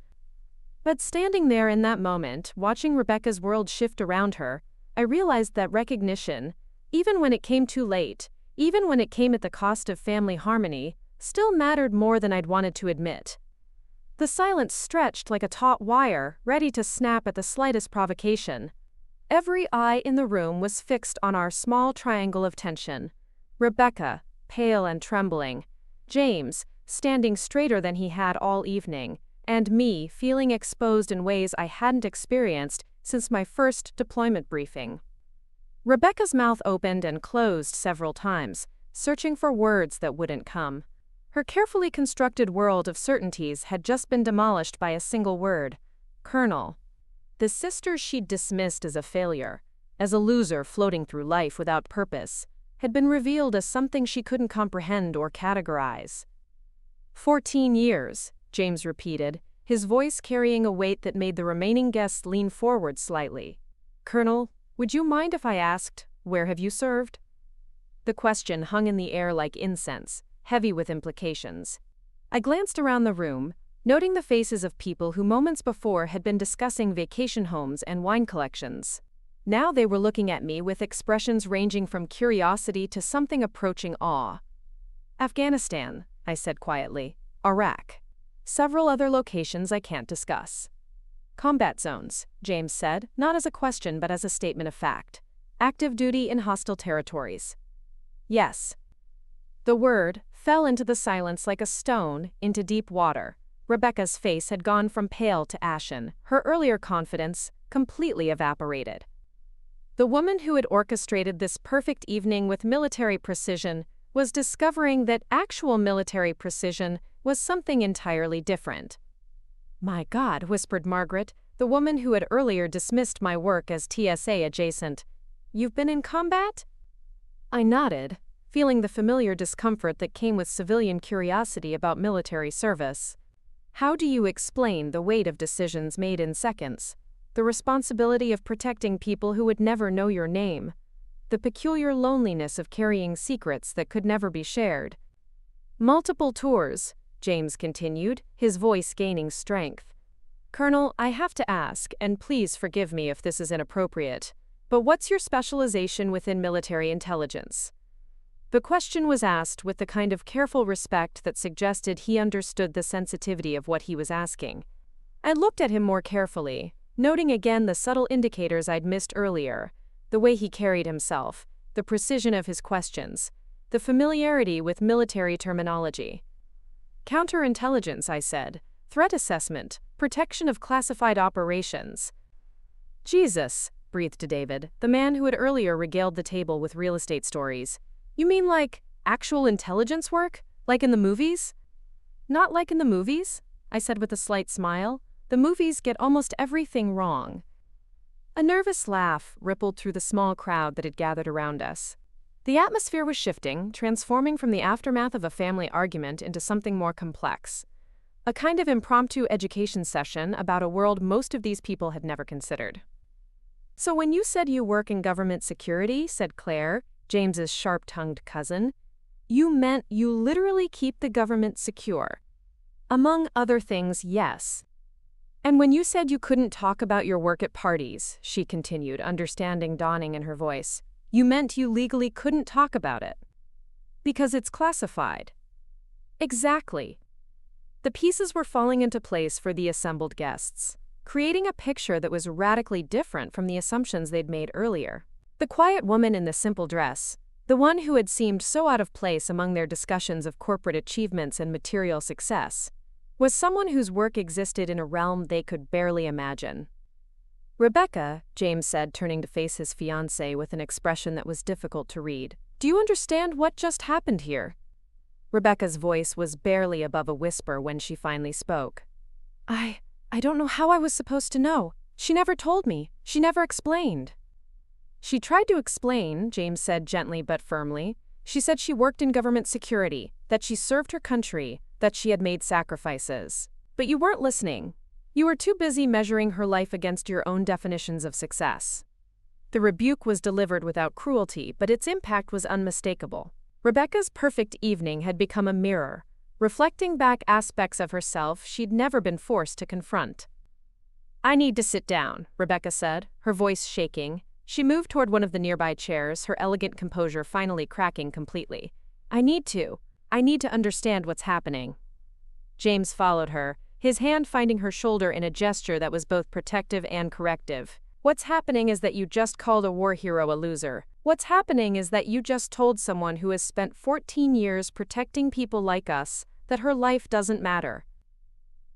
Speaker 1: But standing there in that moment, watching Rebecca's world shift around her, I realized that recognition, even when it came too late, even when it came at the cost of family harmony, still mattered more than I'd wanted to admit. The silence stretched like a taut wire, ready to snap at the slightest provocation. Every eye in the room was fixed on our small triangle of tension. Rebecca, pale and trembling, James, standing straighter than he had all evening, and me feeling exposed in ways I hadn't experienced since my first deployment briefing. Rebecca's mouth opened and closed several times, searching for words that wouldn't come. Her carefully constructed world of certainties had just been demolished by a single word: Colonel. The sister she'd dismissed as a failure, as a loser floating through life without purpose, had been revealed as something she couldn't comprehend or categorize. 14 years, James repeated, his voice carrying a weight that made the remaining guests lean forward slightly. Colonel, would you mind if I asked, where have you served? The question hung in the air like incense, heavy with implications. I glanced around the room, noting the faces of people who moments before had been discussing vacation homes and wine collections. Now they were looking at me with expressions ranging from curiosity to something approaching awe. Afghanistan, I said quietly. Iraq. Several other locations I can't discuss. Combat zones, James said, not as a question but as a statement of fact. Active duty in hostile territories. Yes. The word fell into the silence like a stone into deep water. Rebecca's face had gone from pale to ashen, her earlier confidence completely evaporated. The woman who had orchestrated this perfect evening with military precision was discovering that actual military precision was something entirely different. "My God," whispered Margaret, the woman who had earlier dismissed my work as TSA adjacent. "You've been in combat?" I nodded, feeling the familiar discomfort that came with civilian curiosity about military service. How do you explain the weight of decisions made in seconds? The responsibility of protecting people who would never know your name? The peculiar loneliness of carrying secrets that could never be shared? "Multiple tours," James continued, his voice gaining strength. "Colonel, I have to ask, and please forgive me if this is inappropriate, but what's your specialization within military intelligence?" The question was asked with the kind of careful respect that suggested he understood the sensitivity of what he was asking. I looked at him more carefully, noting again the subtle indicators I'd missed earlier, the way he carried himself, the precision of his questions, the familiarity with military terminology. "Counterintelligence," I said. "Threat assessment, protection of classified operations." "Jesus," breathed David, the man who had earlier regaled the table with real estate stories. "You mean like actual intelligence work? Like in the movies?" "Not like in the movies," I said with a slight smile. "The movies get almost everything wrong." A nervous laugh rippled through the small crowd that had gathered around us. The atmosphere was shifting, transforming from the aftermath of a family argument into something more complex. A kind of impromptu education session about a world most of these people had never considered. "So when you said you work in government security," said Claire, James's sharp-tongued cousin, "you meant you literally keep the government secure." "Among other things, yes." "And when you said you couldn't talk about your work at parties," she continued, understanding dawning in her voice, "you meant you legally couldn't talk about it. Because it's classified." "Exactly." The pieces were falling into place for the assembled guests, creating a picture that was radically different from the assumptions they'd made earlier. The quiet woman in the simple dress, the one who had seemed so out of place among their discussions of corporate achievements and material success, was someone whose work existed in a realm they could barely imagine. "Rebecca," James said, turning to face his fiancé with an expression that was difficult to read, "do you understand what just happened here?" Rebecca's voice was barely above a whisper when she finally spoke. I don't know how I was supposed to know. She never told me. She never explained." "She tried to explain," James said gently but firmly. "She said she worked in government security, that she served her country, that she had made sacrifices. But you weren't listening. You were too busy measuring her life against your own definitions of success." The rebuke was delivered without cruelty, but its impact was unmistakable. Rebecca's perfect evening had become a mirror, reflecting back aspects of herself she'd never been forced to confront. "I need to sit down," Rebecca said, her voice shaking. She moved toward one of the nearby chairs, her elegant composure finally cracking completely. I need to understand what's happening." James followed her, his hand finding her shoulder in a gesture that was both protective and corrective. "What's happening is that you just called a war hero a loser. What's happening is that you just told someone who has spent 14 years protecting people like us that her life doesn't matter."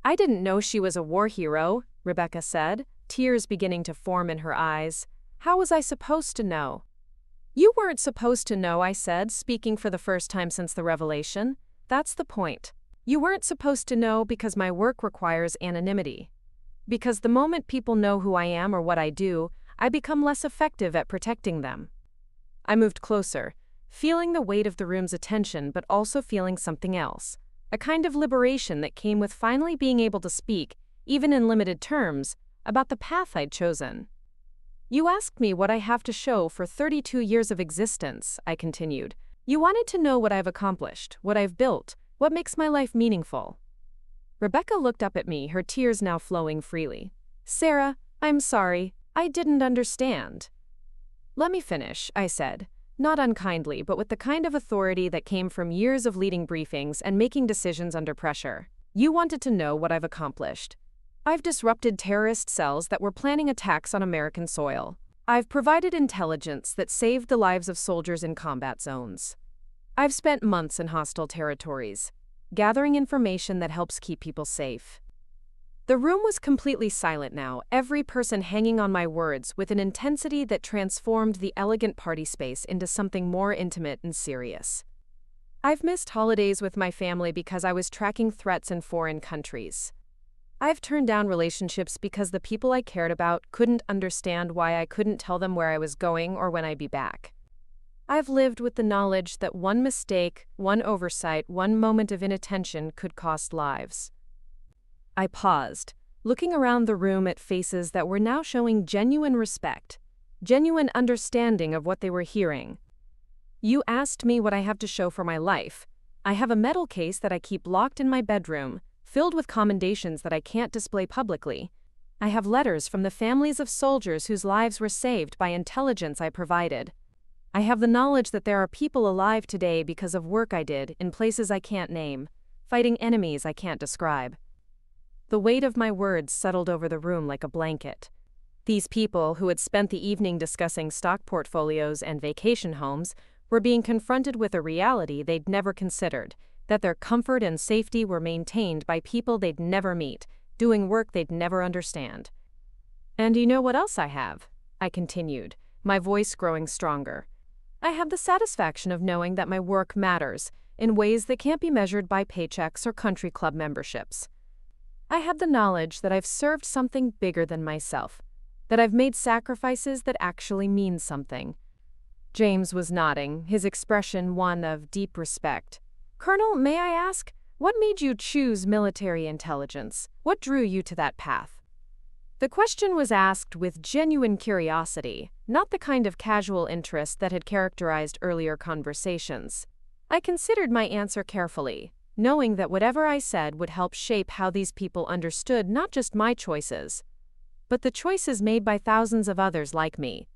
Speaker 1: "I didn't know she was a war hero," Rebecca said, tears beginning to form in her eyes. "How was I supposed to know?" "You weren't supposed to know," I said, speaking for the first time since the revelation. "That's the point. You weren't supposed to know because my work requires anonymity. Because the moment people know who I am or what I do, I become less effective at protecting them." I moved closer, feeling the weight of the room's attention but also feeling something else, a kind of liberation that came with finally being able to speak, even in limited terms, about the path I'd chosen. "You asked me what I have to show for 32 years of existence," I continued. "You wanted to know what I've accomplished, what I've built, what makes my life meaningful." Rebecca looked up at me, her tears now flowing freely. "Sarah, I'm sorry, I didn't understand." "Let me finish," I said, not unkindly but with the kind of authority that came from years of leading briefings and making decisions under pressure. "You wanted to know what I've accomplished. I've disrupted terrorist cells that were planning attacks on American soil. I've provided intelligence that saved the lives of soldiers in combat zones. I've spent months in hostile territories, gathering information that helps keep people safe." The room was completely silent now, every person hanging on my words with an intensity that transformed the elegant party space into something more intimate and serious. I've missed holidays with my family because I was tracking threats in foreign countries. I've turned down relationships because the people I cared about couldn't understand why I couldn't tell them where I was going or when I'd be back. I've lived with the knowledge that one mistake, one oversight, one moment of inattention could cost lives. I paused, looking around the room at faces that were now showing genuine respect, genuine understanding of what they were hearing. You asked me what I have to show for my life. I have a medal case that I keep locked in my bedroom, filled with commendations that I can't display publicly. I have letters from the families of soldiers whose lives were saved by intelligence I provided. I have the knowledge that there are people alive today because of work I did in places I can't name, fighting enemies I can't describe. The weight of my words settled over the room like a blanket. These people, who had spent the evening discussing stock portfolios and vacation homes, were being confronted with a reality they'd never considered, that their comfort and safety were maintained by people they'd never meet, doing work they'd never understand. And you know what else I have? I continued, my voice growing stronger. I have the satisfaction of knowing that my work matters, in ways that can't be measured by paychecks or country club memberships. I have the knowledge that I've served something bigger than myself, that I've made sacrifices that actually mean something. James was nodding, his expression one of deep respect. Colonel, may I ask, what made you choose military intelligence? What drew you to that path? The question was asked with genuine curiosity, not the kind of casual interest that had characterized earlier conversations. I considered my answer carefully, knowing that whatever I said would help shape how these people understood not just my choices, but the choices made by thousands of others like me.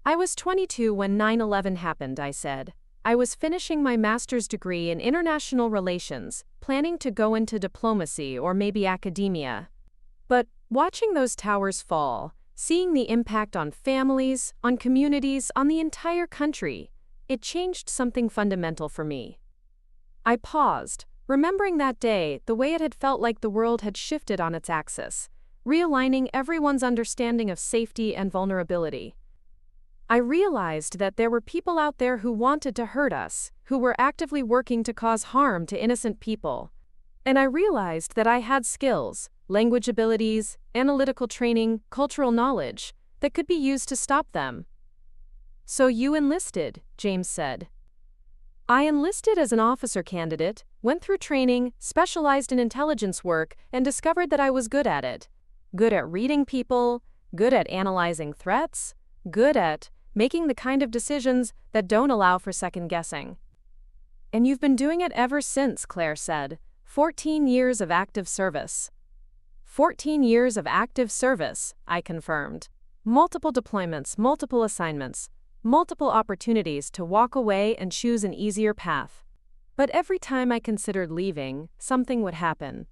Speaker 1: I was 22 when 9/11 happened, I said. I was finishing my master's degree in international relations, planning to go into diplomacy or maybe academia. But watching those towers fall, seeing the impact on families, on communities, on the entire country, it changed something fundamental for me. I paused, remembering that day, the way it had felt like the world had shifted on its axis, realigning everyone's understanding of safety and vulnerability. I realized that there were people out there who wanted to hurt us, who were actively working to cause harm to innocent people. And I realized that I had skills, language abilities, analytical training, cultural knowledge, that could be used to stop them. So you enlisted, James said. I enlisted as an officer candidate, went through training, specialized in intelligence work, and discovered that I was good at it. Good at reading people, good at analyzing threats, good at making the kind of decisions that don't allow for second guessing. And you've been doing it ever since, Claire said. 14 years of active service. 14 years of active service, I confirmed. Multiple deployments, multiple assignments, multiple opportunities to walk away and choose an easier path. But every time I considered leaving, something would happen.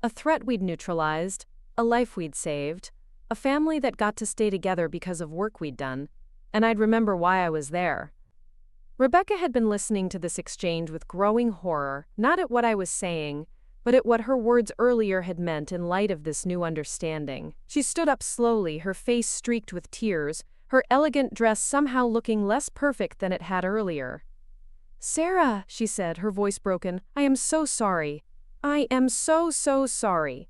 Speaker 1: A threat we'd neutralized, a life we'd saved, a family that got to stay together because of work we'd done, and I'd remember why I was there. Rebecca had been listening to this exchange with growing horror, not at what I was saying, but at what her words earlier had meant in light of this new understanding. She stood up slowly, her face streaked with tears, her elegant dress somehow looking less perfect than it had earlier. Sarah, she said, her voice broken, I am so sorry. I am so sorry.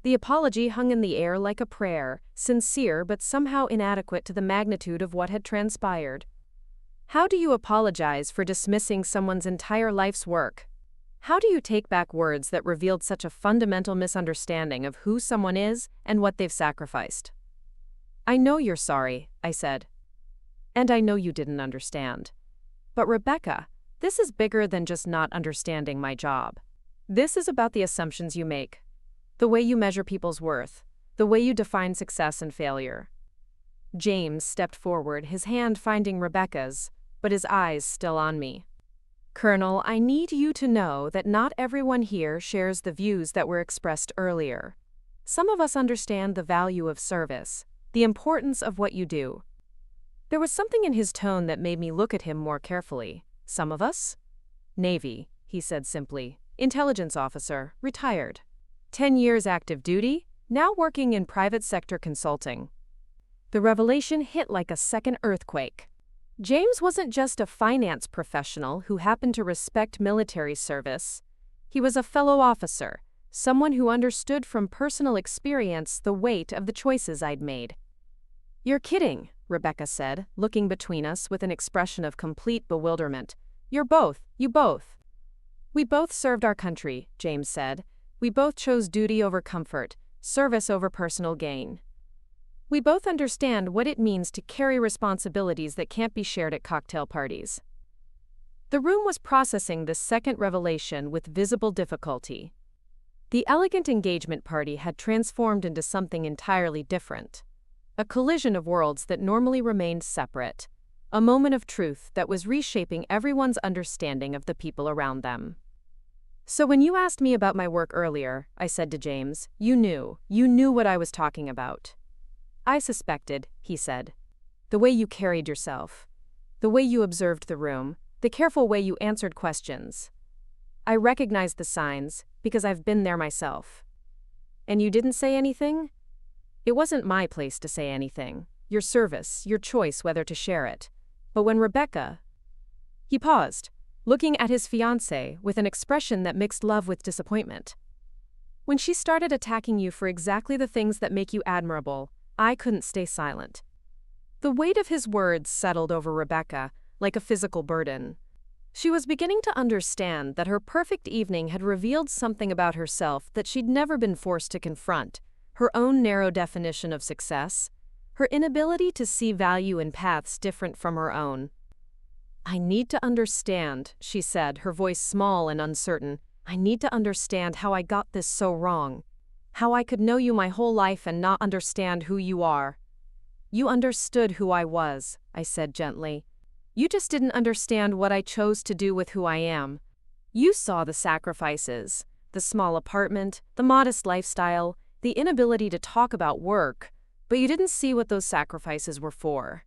Speaker 1: The apology hung in the air like a prayer, sincere but somehow inadequate to the magnitude of what had transpired. How do you apologize for dismissing someone's entire life's work? How do you take back words that revealed such a fundamental misunderstanding of who someone is and what they've sacrificed? I know you're sorry, I said. And I know you didn't understand. But Rebecca, this is bigger than just not understanding my job. This is about the assumptions you make, the way you measure people's worth, the way you define success and failure. James stepped forward, his hand finding Rebecca's, but his eyes still on me. Colonel, I need you to know that not everyone here shares the views that were expressed earlier. Some of us understand the value of service, the importance of what you do. There was something in his tone that made me look at him more carefully. Some of us? Navy, he said simply. Intelligence officer, retired. 10 years active duty, now working in private sector consulting. The revelation hit like a second earthquake. James wasn't just a finance professional who happened to respect military service. He was a fellow officer, someone who understood from personal experience the weight of the choices I'd made. "You're kidding," Rebecca said, looking between us with an expression of complete bewilderment. You both. We both served our country," James said. "We both chose duty over comfort, service over personal gain. We both understand what it means to carry responsibilities that can't be shared at cocktail parties." The room was processing this second revelation with visible difficulty. The elegant engagement party had transformed into something entirely different. A collision of worlds that normally remained separate. A moment of truth that was reshaping everyone's understanding of the people around them. "So when you asked me about my work earlier," I said to James, you knew what I was talking about." "I suspected," he said. "The way you carried yourself. The way you observed the room. The careful way you answered questions. I recognized the signs because I've been there myself." "And you didn't say anything?" "It wasn't my place to say anything. Your service, your choice whether to share it. But when Rebecca—" He paused, looking at his fiancé with an expression that mixed love with disappointment. "When she started attacking you for exactly the things that make you admirable, I couldn't stay silent." The weight of his words settled over Rebecca like a physical burden. She was beginning to understand that her perfect evening had revealed something about herself that she'd never been forced to confront: her own narrow definition of success, her inability to see value in paths different from her own. "I need to understand," she said, her voice small and uncertain. "I need to understand how I got this so wrong. How I could know you my whole life and not understand who you are." "You understood who I was," I said gently. "You just didn't understand what I chose to do with who I am. You saw the sacrifices, the small apartment, the modest lifestyle, the inability to talk about work, but you didn't see what those sacrifices were for."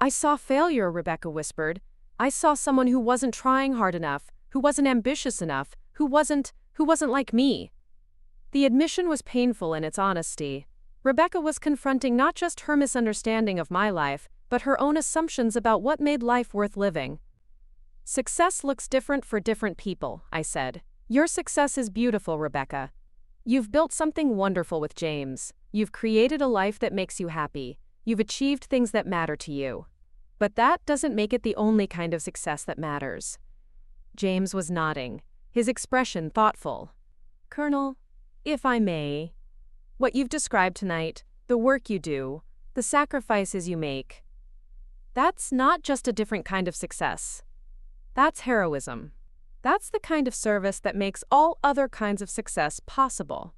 Speaker 1: "I saw failure," Rebecca whispered. "I saw someone who wasn't trying hard enough, who wasn't ambitious enough, who wasn't like me." The admission was painful in its honesty. Rebecca was confronting not just her misunderstanding of my life, but her own assumptions about what made life worth living. "Success looks different for different people," I said. "Your success is beautiful, Rebecca. You've built something wonderful with James. You've created a life that makes you happy. You've achieved things that matter to you. But that doesn't make it the only kind of success that matters." James was nodding, his expression thoughtful. "Colonel, if I may, what you've described tonight, the work you do, the sacrifices you make, that's not just a different kind of success. That's heroism. That's the kind of service that makes all other kinds of success possible."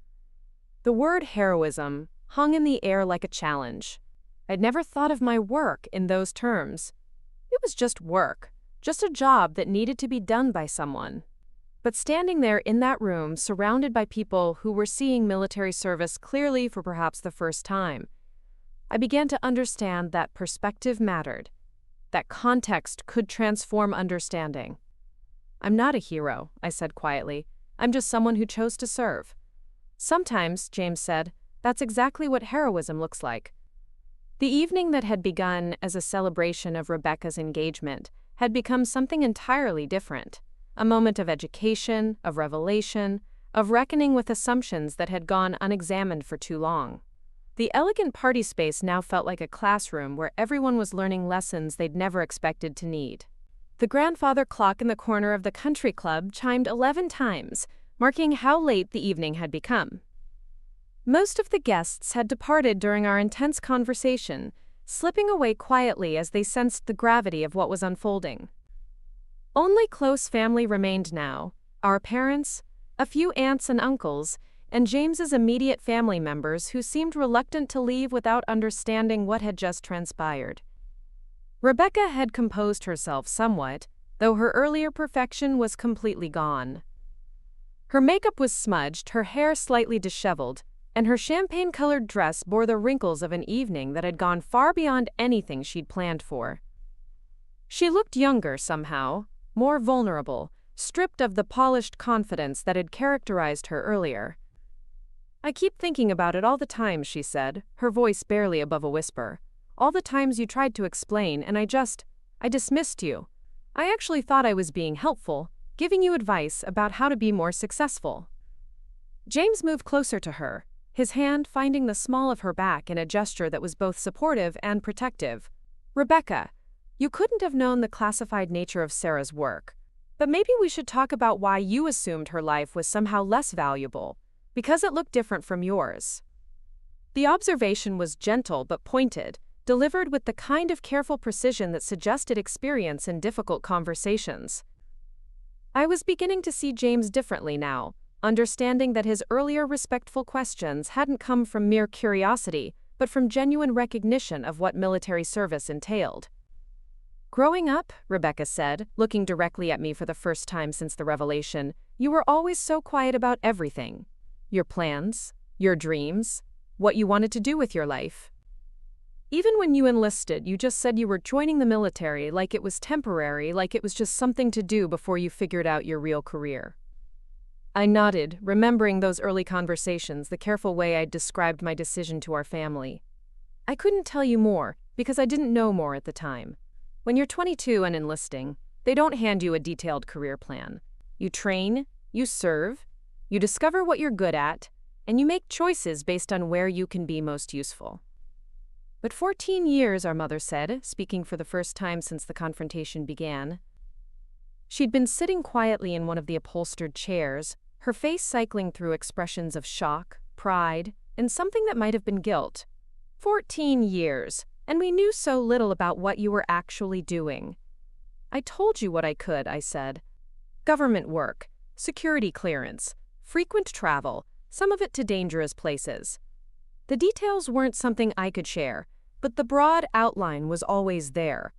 Speaker 1: The word heroism hung in the air like a challenge. I'd never thought of my work in those terms. It was just work, just a job that needed to be done by someone. But standing there in that room, surrounded by people who were seeing military service clearly for perhaps the first time, I began to understand that perspective mattered, that context could transform understanding. "I'm not a hero," I said quietly. "I'm just someone who chose to serve." "Sometimes," James said, "that's exactly what heroism looks like." The evening that had begun as a celebration of Rebecca's engagement had become something entirely different. A moment of education, of revelation, of reckoning with assumptions that had gone unexamined for too long. The elegant party space now felt like a classroom where everyone was learning lessons they'd never expected to need. The grandfather clock in the corner of the country club chimed 11 times, marking how late the evening had become. Most of the guests had departed during our intense conversation, slipping away quietly as they sensed the gravity of what was unfolding. Only close family remained now: our parents, a few aunts and uncles, and James's immediate family members who seemed reluctant to leave without understanding what had just transpired. Rebecca had composed herself somewhat, though her earlier perfection was completely gone. Her makeup was smudged, her hair slightly disheveled, and her champagne-colored dress bore the wrinkles of an evening that had gone far beyond anything she'd planned for. She looked younger somehow, more vulnerable, stripped of the polished confidence that had characterized her earlier. I keep thinking about it all the time, she said, her voice barely above a whisper. All the times you tried to explain, and I dismissed you. I actually thought I was being helpful, giving you advice about how to be more successful. James moved closer to her, his hand finding the small of her back in a gesture that was both supportive and protective. Rebecca, you couldn't have known the classified nature of Sarah's work. But maybe we should talk about why you assumed her life was somehow less valuable, because it looked different from yours. The observation was gentle but pointed, delivered with the kind of careful precision that suggested experience in difficult conversations. I was beginning to see James differently now, understanding that his earlier respectful questions hadn't come from mere curiosity, but from genuine recognition of what military service entailed. Growing up, Rebecca said, looking directly at me for the first time since the revelation, you were always so quiet about everything. Your plans, your dreams, what you wanted to do with your life. Even when you enlisted, you just said you were joining the military like it was temporary, like it was just something to do before you figured out your real career. I nodded, remembering those early conversations, the careful way I'd described my decision to our family. I couldn't tell you more, because I didn't know more at the time. When you're 22 and enlisting, they don't hand you a detailed career plan. You train, you serve, you discover what you're good at, and you make choices based on where you can be most useful. But 14 years, our mother said, speaking for the first time since the confrontation began. She'd been sitting quietly in one of the upholstered chairs, her face cycling through expressions of shock, pride, and something that might have been guilt. 14 years. And we knew so little about what you were actually doing. I told you what I could, I said. Government work, security clearance, frequent travel, some of it to dangerous places. The details weren't something I could share, but the broad outline was always there.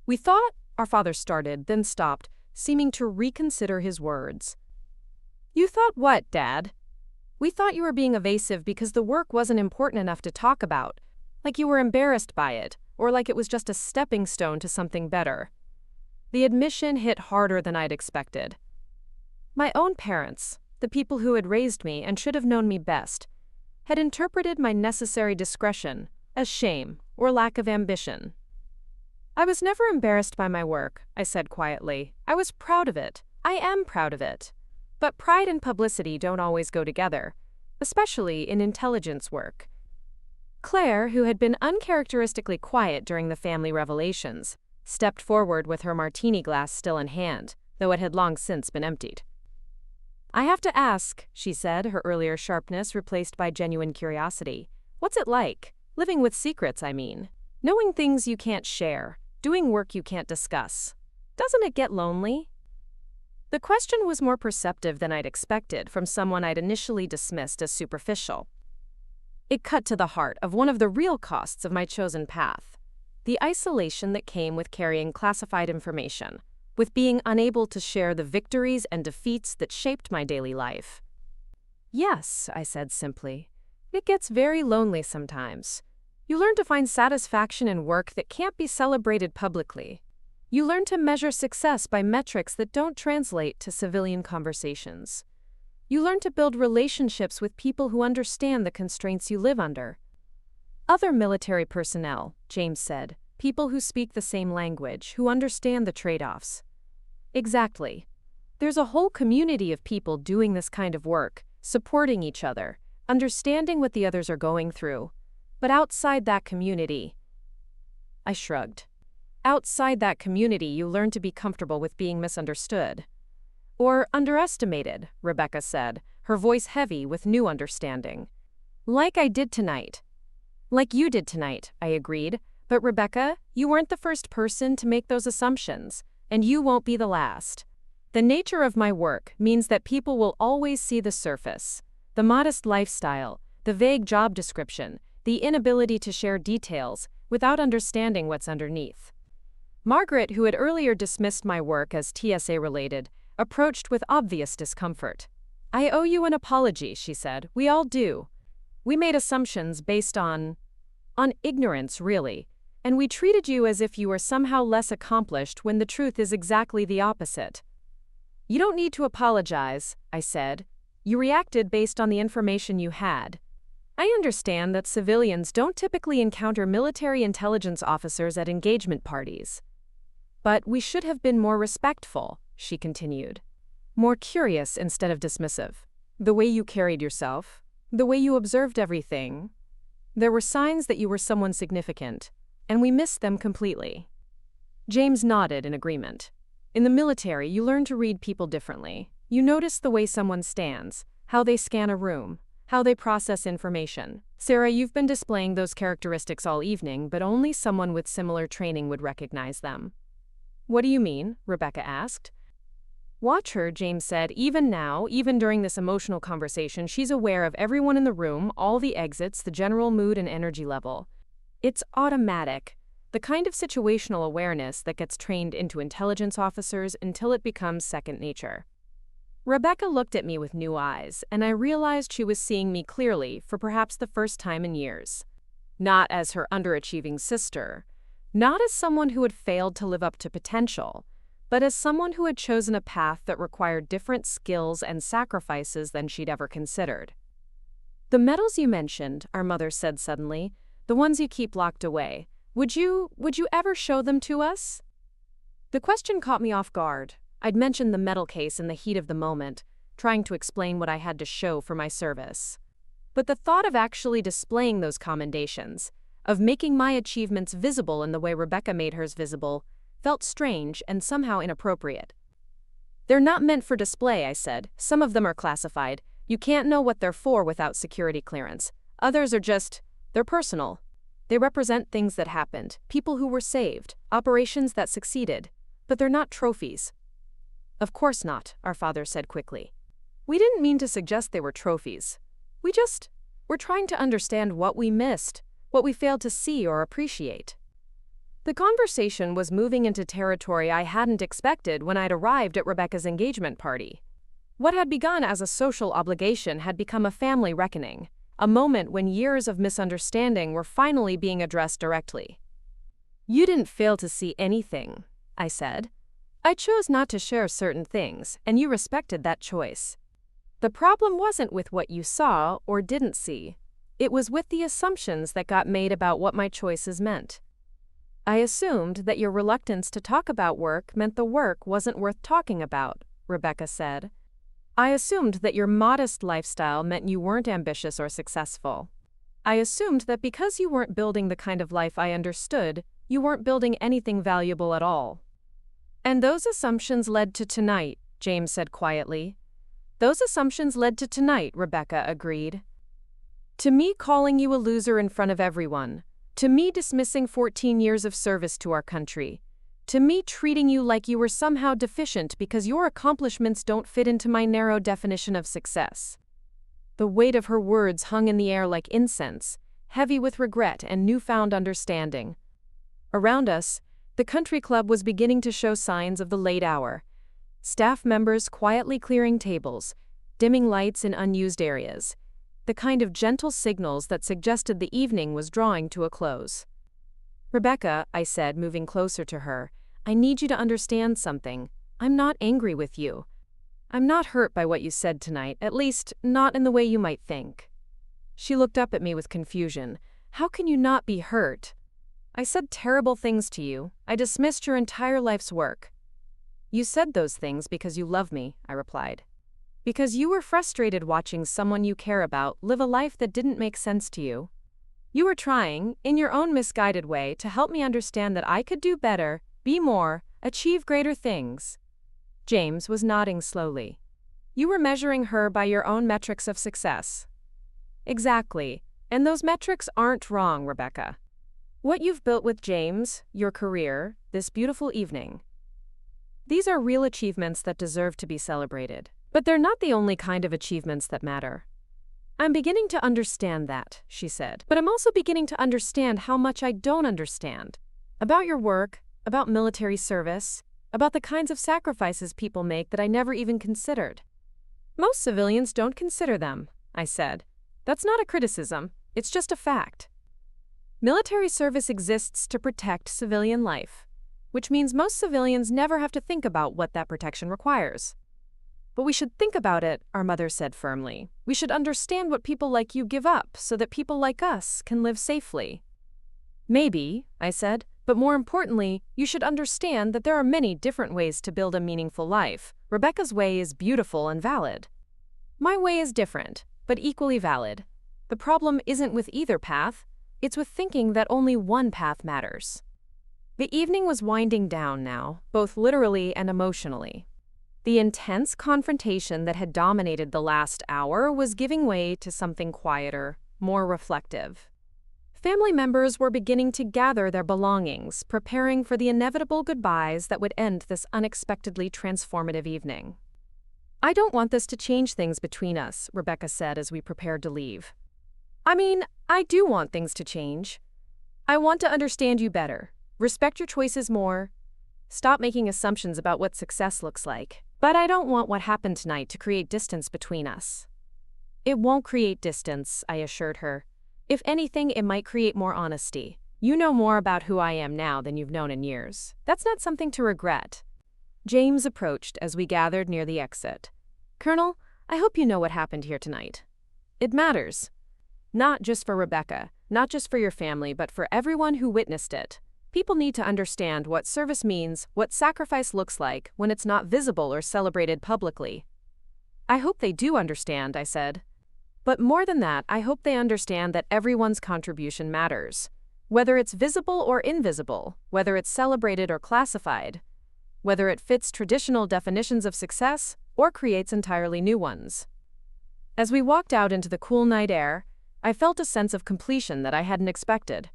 Speaker 1: We thought, our father started, then stopped, seeming to reconsider his words. You thought what, Dad? We thought you were being evasive because the work wasn't important enough to talk about. Like you were embarrassed by it, or like it was just a stepping stone to something better. The admission hit harder than I'd expected. My own parents, the people who had raised me and should have known me best, had interpreted my necessary discretion as shame or lack of ambition. I was never embarrassed by my work, I said quietly. I was proud of it. I am proud of it. But pride and publicity don't always go together, especially in intelligence work. Claire, who had been uncharacteristically quiet during the family revelations, stepped forward with her martini glass still in hand, though it had long since been emptied. I have to ask, she said, her earlier sharpness replaced by genuine curiosity. What's it like? Living with secrets, I mean. Knowing things you can't share, doing work you can't discuss. Doesn't it get lonely? The question was more perceptive than I'd expected from someone I'd initially dismissed as superficial. It cut to the heart of one of the real costs of my chosen path, the isolation that came with carrying classified information, with being unable to share the victories and defeats that shaped my daily life. Yes, I said simply. It gets very lonely sometimes. You learn to find satisfaction in work that can't be celebrated publicly. You learn to measure success by metrics that don't translate to civilian conversations. You learn to build relationships with people who understand the constraints you live under. Other military personnel, James said, people who speak the same language, who understand the trade-offs. Exactly. There's a whole community of people doing this kind of work, supporting each other, understanding what the others are going through. But outside that community, I shrugged. Outside that community, you learn to be comfortable with being misunderstood. Or underestimated, Rebecca said, her voice heavy with new understanding. Like I did tonight. Like you did tonight, I agreed. But Rebecca, you weren't the first person to make those assumptions, and you won't be the last. The nature of my work means that people will always see the surface, the modest lifestyle, the vague job description, the inability to share details without understanding what's underneath. Margaret, who had earlier dismissed my work as TSA-related, approached with obvious discomfort. I owe you an apology, she said. We all do. We made assumptions based on ignorance, really, and we treated you as if you were somehow less accomplished when the truth is exactly the opposite. You don't need to apologize, I said. You reacted based on the information you had. I understand that civilians don't typically encounter military intelligence officers at engagement parties. But we should have been more respectful, she continued. More curious instead of dismissive. The way you carried yourself, the way you observed everything. There were signs that you were someone significant, and we missed them completely. James nodded in agreement. In the military, you learn to read people differently. You notice the way someone stands, how they scan a room, how they process information. Sarah, you've been displaying those characteristics all evening, but only someone with similar training would recognize them. What do you mean? Rebecca asked. Watch her, James said. Even now, even during this emotional conversation, she's aware of everyone in the room, all the exits, the general mood and energy level. It's automatic, the kind of situational awareness that gets trained into intelligence officers until it becomes second nature. Rebecca looked at me with new eyes, and I realized she was seeing me clearly for perhaps the first time in years. Not as her underachieving sister, not as someone who had failed to live up to potential, but as someone who had chosen a path that required different skills and sacrifices than she'd ever considered. The medals you mentioned, our mother said suddenly, the ones you keep locked away, would you ever show them to us? The question caught me off guard. I'd mentioned the medal case in the heat of the moment, trying to explain what I had to show for my service. But the thought of actually displaying those commendations, of making my achievements visible in the way Rebecca made hers visible, felt strange and somehow inappropriate. They're not meant for display, I said. Some of them are classified. You can't know what they're for without security clearance. Others are they're personal. They represent things that happened, people who were saved, operations that succeeded. But they're not trophies. Of course not, our father said quickly. We didn't mean to suggest they were trophies. We're trying to understand what we missed, what we failed to see or appreciate. The conversation was moving into territory I hadn't expected when I'd arrived at Rebecca's engagement party. What had begun as a social obligation had become a family reckoning, a moment when years of misunderstanding were finally being addressed directly. You didn't fail to see anything, I said. I chose not to share certain things, and you respected that choice. The problem wasn't with what you saw or didn't see. It was with the assumptions that got made about what my choices meant. I assumed that your reluctance to talk about work meant the work wasn't worth talking about, Rebecca said. I assumed that your modest lifestyle meant you weren't ambitious or successful. I assumed that because you weren't building the kind of life I understood, you weren't building anything valuable at all. And those assumptions led to tonight, James said quietly. Those assumptions led to tonight, Rebecca agreed. To me calling you a loser in front of everyone. To me dismissing 14 years of service to our country. To me treating you like you were somehow deficient because your accomplishments don't fit into my narrow definition of success. The weight of her words hung in the air like incense, heavy with regret and newfound understanding. Around us, the country club was beginning to show signs of the late hour. Staff members quietly clearing tables, dimming lights in unused areas. The kind of gentle signals that suggested the evening was drawing to a close. Rebecca, I said, moving closer to her, I need you to understand something. I'm not angry with you. I'm not hurt by what you said tonight, at least not in the way you might think. She looked up at me with confusion. How can you not be hurt? I said terrible things to you. I dismissed your entire life's work. You said those things because you love me, I replied. Because you were frustrated watching someone you care about live a life that didn't make sense to you. You were trying, in your own misguided way, to help me understand that I could do better, be more, achieve greater things. James was nodding slowly. You were measuring her by your own metrics of success. Exactly, and those metrics aren't wrong, Rebecca. What you've built with James, your career, this beautiful evening. These are real achievements that deserve to be celebrated. But they're not the only kind of achievements that matter. I'm beginning to understand that, she said, but I'm also beginning to understand how much I don't understand. About your work, about military service, about the kinds of sacrifices people make that I never even considered. Most civilians don't consider them, I said. That's not a criticism, it's just a fact. Military service exists to protect civilian life, which means most civilians never have to think about what that protection requires. But we should think about it, our mother said firmly. We should understand what people like you give up so that people like us can live safely. Maybe, I said, but more importantly, you should understand that there are many different ways to build a meaningful life. Rebecca's way is beautiful and valid. My way is different, but equally valid. The problem isn't with either path, it's with thinking that only one path matters. The evening was winding down now, both literally and emotionally. The intense confrontation that had dominated the last hour was giving way to something quieter, more reflective. Family members were beginning to gather their belongings, preparing for the inevitable goodbyes that would end this unexpectedly transformative evening. I don't want this to change things between us, Rebecca said as we prepared to leave. I mean, I do want things to change. I want to understand you better, respect your choices more, stop making assumptions about what success looks like. But I don't want what happened tonight to create distance between us. It won't create distance, I assured her. If anything, it might create more honesty. You know more about who I am now than you've known in years. That's not something to regret. James approached as we gathered near the exit. Colonel, I hope you know what happened here tonight. It matters. Not just for Rebecca, not just for your family, but for everyone who witnessed it. People need to understand what service means, what sacrifice looks like when it's not visible or celebrated publicly. I hope they do understand, I said. But more than that, I hope they understand that everyone's contribution matters. Whether it's visible or invisible, whether it's celebrated or classified, whether it fits traditional definitions of success or creates entirely new ones. As we walked out into the cool night air, I felt a sense of completion that I hadn't expected.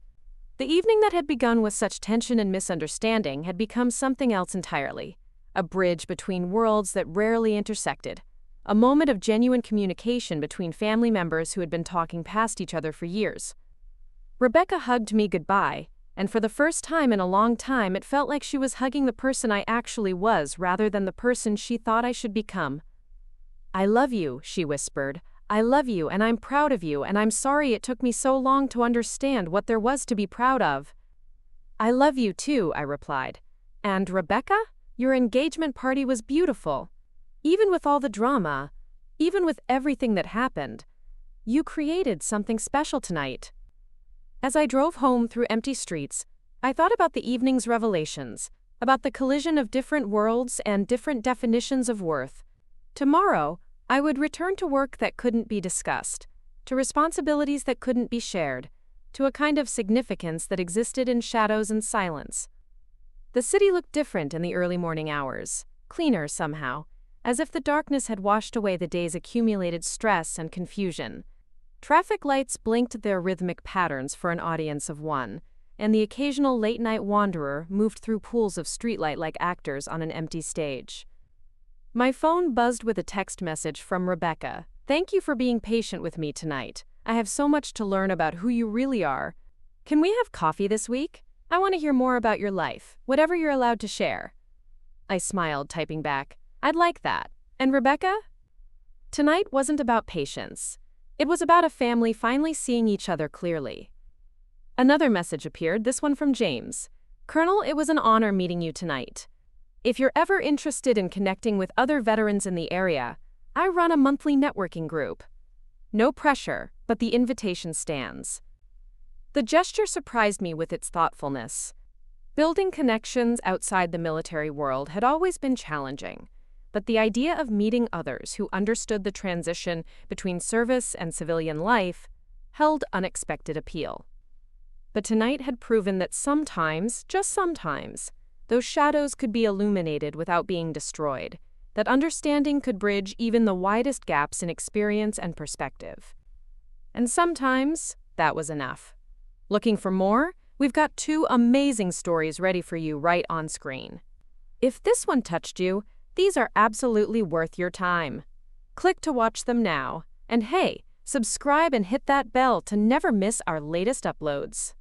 Speaker 1: The evening that had begun with such tension and misunderstanding had become something else entirely, a bridge between worlds that rarely intersected, a moment of genuine communication between family members who had been talking past each other for years. Rebecca hugged me goodbye, and for the first time in a long time it felt like she was hugging the person I actually was rather than the person she thought I should become. I love you, she whispered. I love you and I'm proud of you and I'm sorry it took me so long to understand what there was to be proud of. I love you too, I replied. And Rebecca, your engagement party was beautiful. Even with all the drama, even with everything that happened, you created something special tonight. As I drove home through empty streets, I thought about the evening's revelations, about the collision of different worlds and different definitions of worth. Tomorrow, I would return to work that couldn't be discussed, to responsibilities that couldn't be shared, to a kind of significance that existed in shadows and silence. The city looked different in the early morning hours, cleaner somehow, as if the darkness had washed away the day's accumulated stress and confusion. Traffic lights blinked their rhythmic patterns for an audience of one, and the occasional late-night wanderer moved through pools of streetlight like actors on an empty stage. My phone buzzed with a text message from Rebecca. Thank you for being patient with me tonight. I have so much to learn about who you really are. Can we have coffee this week? I want to hear more about your life, whatever you're allowed to share. I smiled, typing back, I'd like that. And Rebecca? Tonight wasn't about patience. It was about a family finally seeing each other clearly. Another message appeared, this one from James. Colonel, it was an honor meeting you tonight. If you're ever interested in connecting with other veterans in the area, I run a monthly networking group. No pressure, but the invitation stands. The gesture surprised me with its thoughtfulness. Building connections outside the military world had always been challenging, but the idea of meeting others who understood the transition between service and civilian life held unexpected appeal. But tonight had proven that sometimes, just sometimes, those shadows could be illuminated without being destroyed, that understanding could bridge even the widest gaps in experience and perspective. And sometimes, that was enough. Looking for more? We've got 2 amazing stories ready for you right on screen. If this one touched you, these are absolutely worth your time. Click to watch them now. And hey, subscribe and hit that bell to never miss our latest uploads.